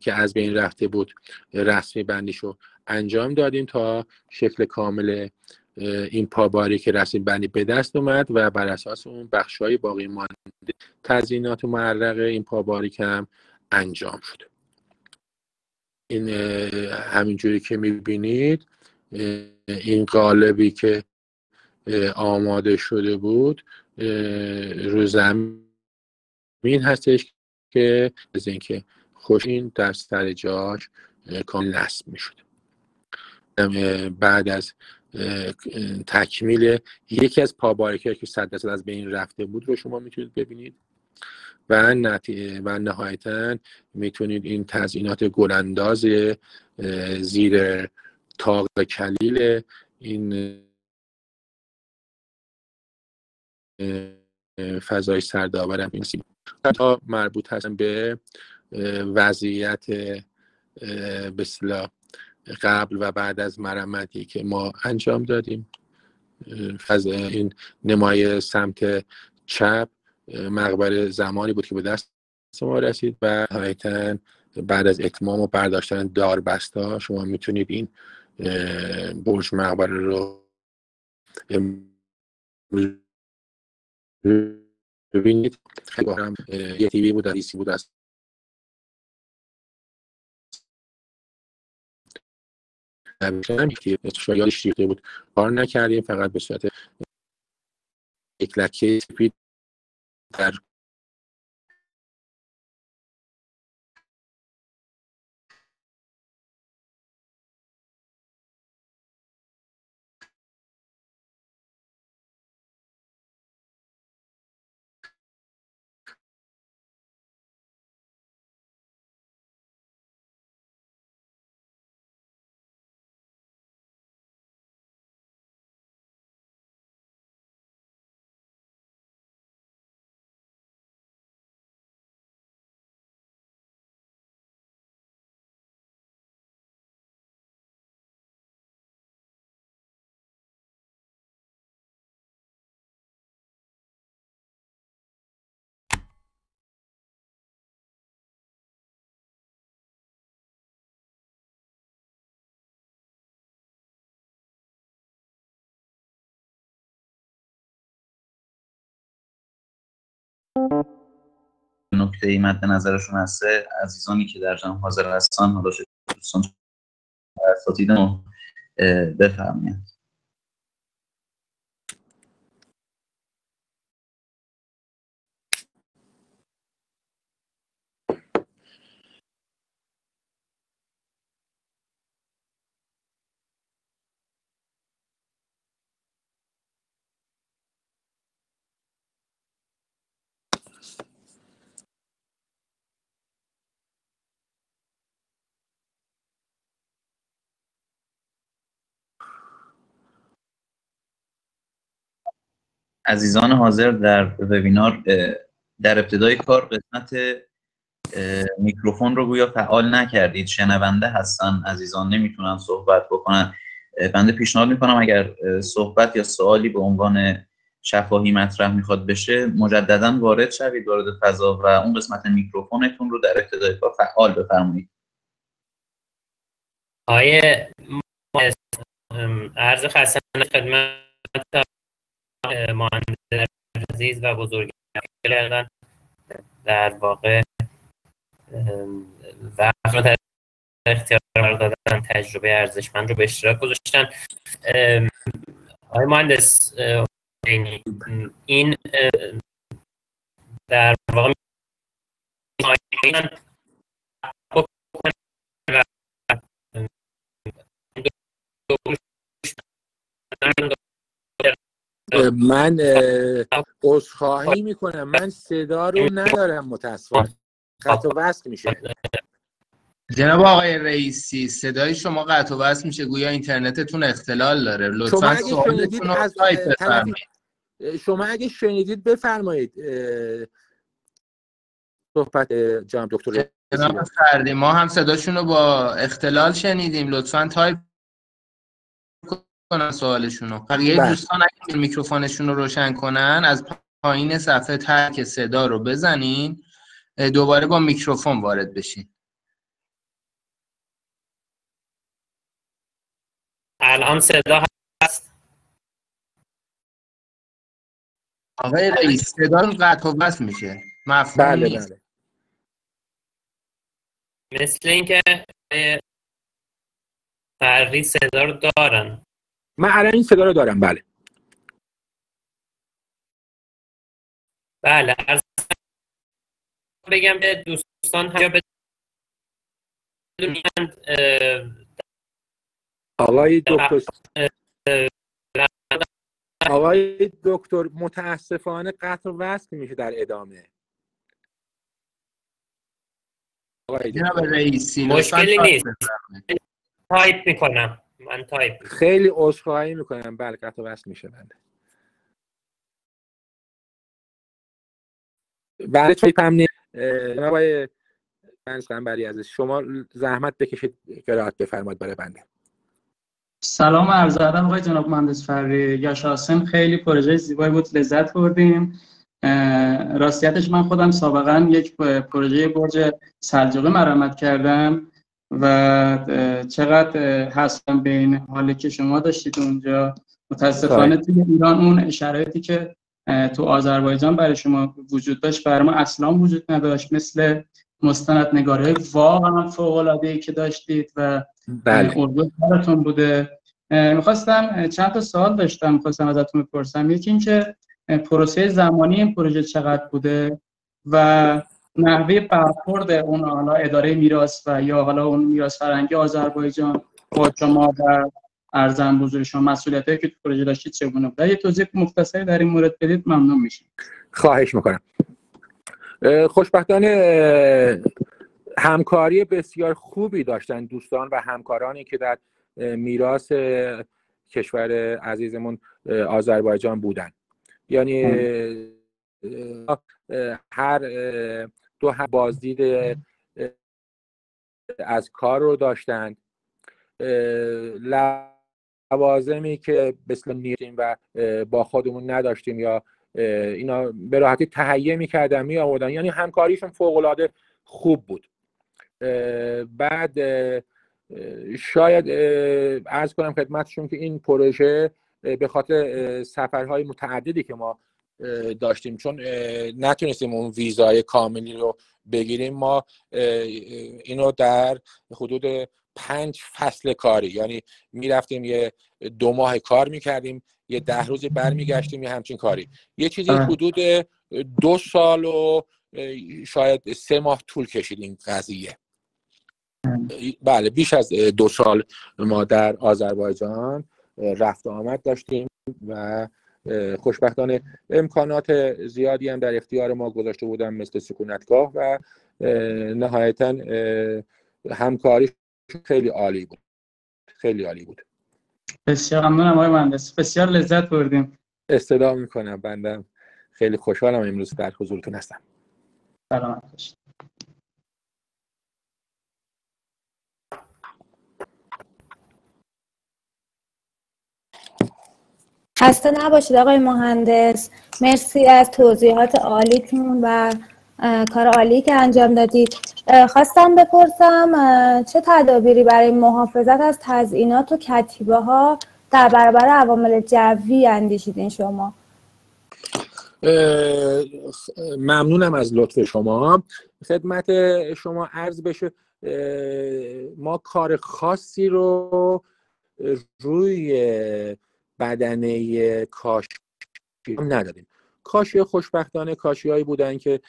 A: که از بین رفته بود رسمی بندیشو انجام دادیم تا شکل کامل این پاباری که رسمی بندی به دست اومد و بر اساس اون بخشای باقی مانده تزیینات معرق این پاباری که هم انجام شد. این همینجوری که میبینید این قالبی که آماده شده بود رو زمین هستش که از اینکه خوشین در سر جاش کامل نصب میشد. بعد از تکمیل یکی از پاباریک‌ها که 100% از بین رفته بود رو شما میتونید ببینید و نهایتاً میتونید این تزئینات گلانداز زیر طاق کلیل این فضای سردآورم این تا مربوط هستن به وضعیت به اصطلاح قبل و بعد از مرمتی که ما انجام دادیم. این نمای سمت چپ مقبره زمانی بود که به دست ما رسید و نهایتاً بعد از اتمام و برداشتن داربستا شما میتونید این برج مقبره رو ببینید. خیلی هم یه تیوی بود دیسی بود از شایدش ریخته بود کار نکردیم، فقط به صورت یک لکه سفید در
C: نکته‌ای مد نظرشون هسته عزیزانی که در جمع حاضر هستن، حالا دوستان اساتیدمون بفرمایید. عزیزان حاضر در وبینار در ابتدای کار قسمت میکروفون رو گویا فعال نکردید. شنونده هستن عزیزان، نمیتونن صحبت بکنن. بنده پیشنهاد میکنم اگر صحبت یا سوالی به عنوان شفاهی مطرح میخواد بشه مجددا وارد شوید وارد فضا و اون قسمت میکروفونتون رو در ابتدای کار فعال بفرمایید.
G: آیه عرض خسته خدمت مهندس عزیز و بزرگ کردن در واقع وقت اختیار دادن تجربه ارزشمند رو به اشتراک گذاشتن. آقای مهندس این در واقع
A: من عذرخواهی میکنم، من صدا رو ندارم متاسفانه، قطع و وصل میشه.
D: جناب آقای رئیسی صدای شما قطع و وصل میشه، گویا اینترنتتون اختلال داره. لطفاً سوالتون رو تایپ بفرمایید.
A: شما اگه شنیدید بفرمایید صحبت جناب دکتر.
D: جناب فردی ما هم صداشون رو با اختلال شنیدیم، لطفاً تایپ کنن سوالشون رو. بقیه دوستان اگه میکروفونشون رو روشن کنن از پایین صفحه ترک صدا رو بزنین، دوباره با میکروفون وارد بشین.
G: الان صدا هست؟
D: آقای رئیس صداتون قطع و وصل میشه، مفهوم نیست.
A: بله.
G: مثل اینکه فردی صدا رو دارن.
A: من الان این صدا رو دارم.
G: بله عرض بگم به دوستان همجا بدونن
A: آقای دکتر متاسفانه قطع و وصل میشه در ادامه.
D: جناب رئیسی
G: مشکلی نیست، تایپ میکنم. من تایپ
A: خیلی عذرخواهی میکنم. بله قطع و وصل میشه. بله تایپ هم نیست. جناب آقای قنبری عزیز شما زحمت بکشید قرائت بفرمایید برای بنده.
F: سلام عرض ادب آقای جناب مهندس فری یا شاسم، خیلی پروژه زیبایی بود، لذت بردیم. راستیتش من خودم سابقا یک پروژه برج سلجوقی مرمت کردم و چقدر هستم به این حالی که شما داشتید اونجا. متاسفانه توی ایران اون شرایطی که تو آذربایجان برای شما وجود داشت برای ما اصلا وجود نداشت، مثل مستندنگارهای واقعا فوق‌العاده‌ای که داشتید و اردو کارتون بوده. میخواستم چند تا سوال داشتم، میخواستم ازتون بپرسم. یکی این که پروسه زمانی این پروژه چقدر بوده و نحوه برخورد اون حالا اداره میراث و یا حالا اون میراث فرهنگی آذربایجان با شما و ارزم بزرگ شما مسئولیتایی که تو پروژه داشتید چگونه بوده؟ یه توضیح مختصری در این مورد بدید ممنون میشم.
A: خواهش میکنم. خوشبختانه همکاری بسیار خوبی داشتن دوستان و همکارانی که در میراث کشور عزیزمون آذربایجان بودن. یعنی هر دو هم بازدید از کار رو داشتن، لوازمی که مثل نیستیم و با خودمون نداشتیم یا اینا به راحتی تهیه می‌کردن می آوردن. یعنی همکاریشون فوق‌العاده خوب بود. بعد شاید عرض کنم خدمتشون که این پروژه به خاطر سفرهای متعددی که ما داشتیم، چون نتونستیم اون ویزای کاملی رو بگیریم، ما اینو در حدود 5 فصل کاری، یعنی میرفتیم یه 2 ماه کار میکردیم، یه 10 روز برمیگشتیم، یه همچین کاری، یه چیزی حدود 2 سال و شاید 3 ماه طول کشید این قضیه. بله بیش از 2 سال ما در آذربایجان رفت و آمد داشتیم و خوشبختانه امکانات زیادی هم در اختیار ما گذاشته بودن، مثل سکونتگاه و نهایتا همکاری خیلی عالی بود. خیلی عالی بود.
F: بسیار ممنونم آقای مهندس، بسیار لذت بردیم.
A: استدعا میکنم، بندم خیلی خوشحالم امروز در حضورتون هستم.
F: سلامت باشید.
H: خسته نباشید آقای مهندس، مرسی از توضیحات عالیتون و کار عالی که انجام دادید. خواستم بپرسم چه تدابیری برای محافظت از تزیینات و کتیبه ها در برابر عوامل جوی اندیشیدین شما؟
A: ممنونم از لطف شما. خدمت شما عرض بشه ما کار خاصی رو روی بدنه کاشی ندادیم. کاشی خوشبختانه کاشی‌هایی بودن که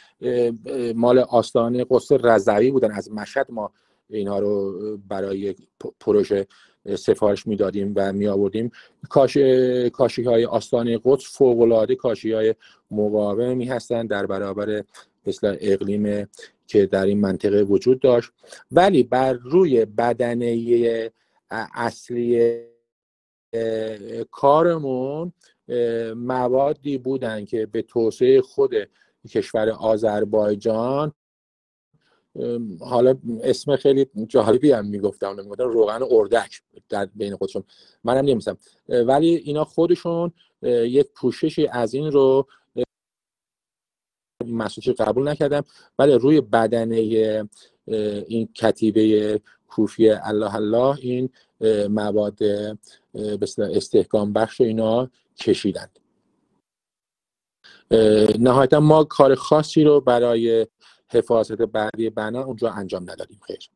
A: مال آستانه قدس رضوی بودن، از مشهد ما اینا رو برای پروژه سفارش میدادیم و می آوردیم. کاشی‌های آستانه قدس فوق‌العاده کاشی‌های مقاومی هستند در برابر مثل اقلیم که در این منطقه وجود داشت، ولی بر روی بدنه اصلی کارمون موادی بودن که به توسعه خود کشور آذربایجان، حالا اسم خیلی جالبی هم میگفتم روغن اردک در بین خودشون، منم نمی‌دونم، ولی اینا خودشون یک پوششی از این رو مسئولیت قبول نکردم، ولی روی بدنه این کتیبه کوفی الله الله این مواد استحکام بخش اینا کشیدند. نهایتا ما کار خاصی رو برای حفاظت بعدی بنا اونجا انجام ندادیم. خیر.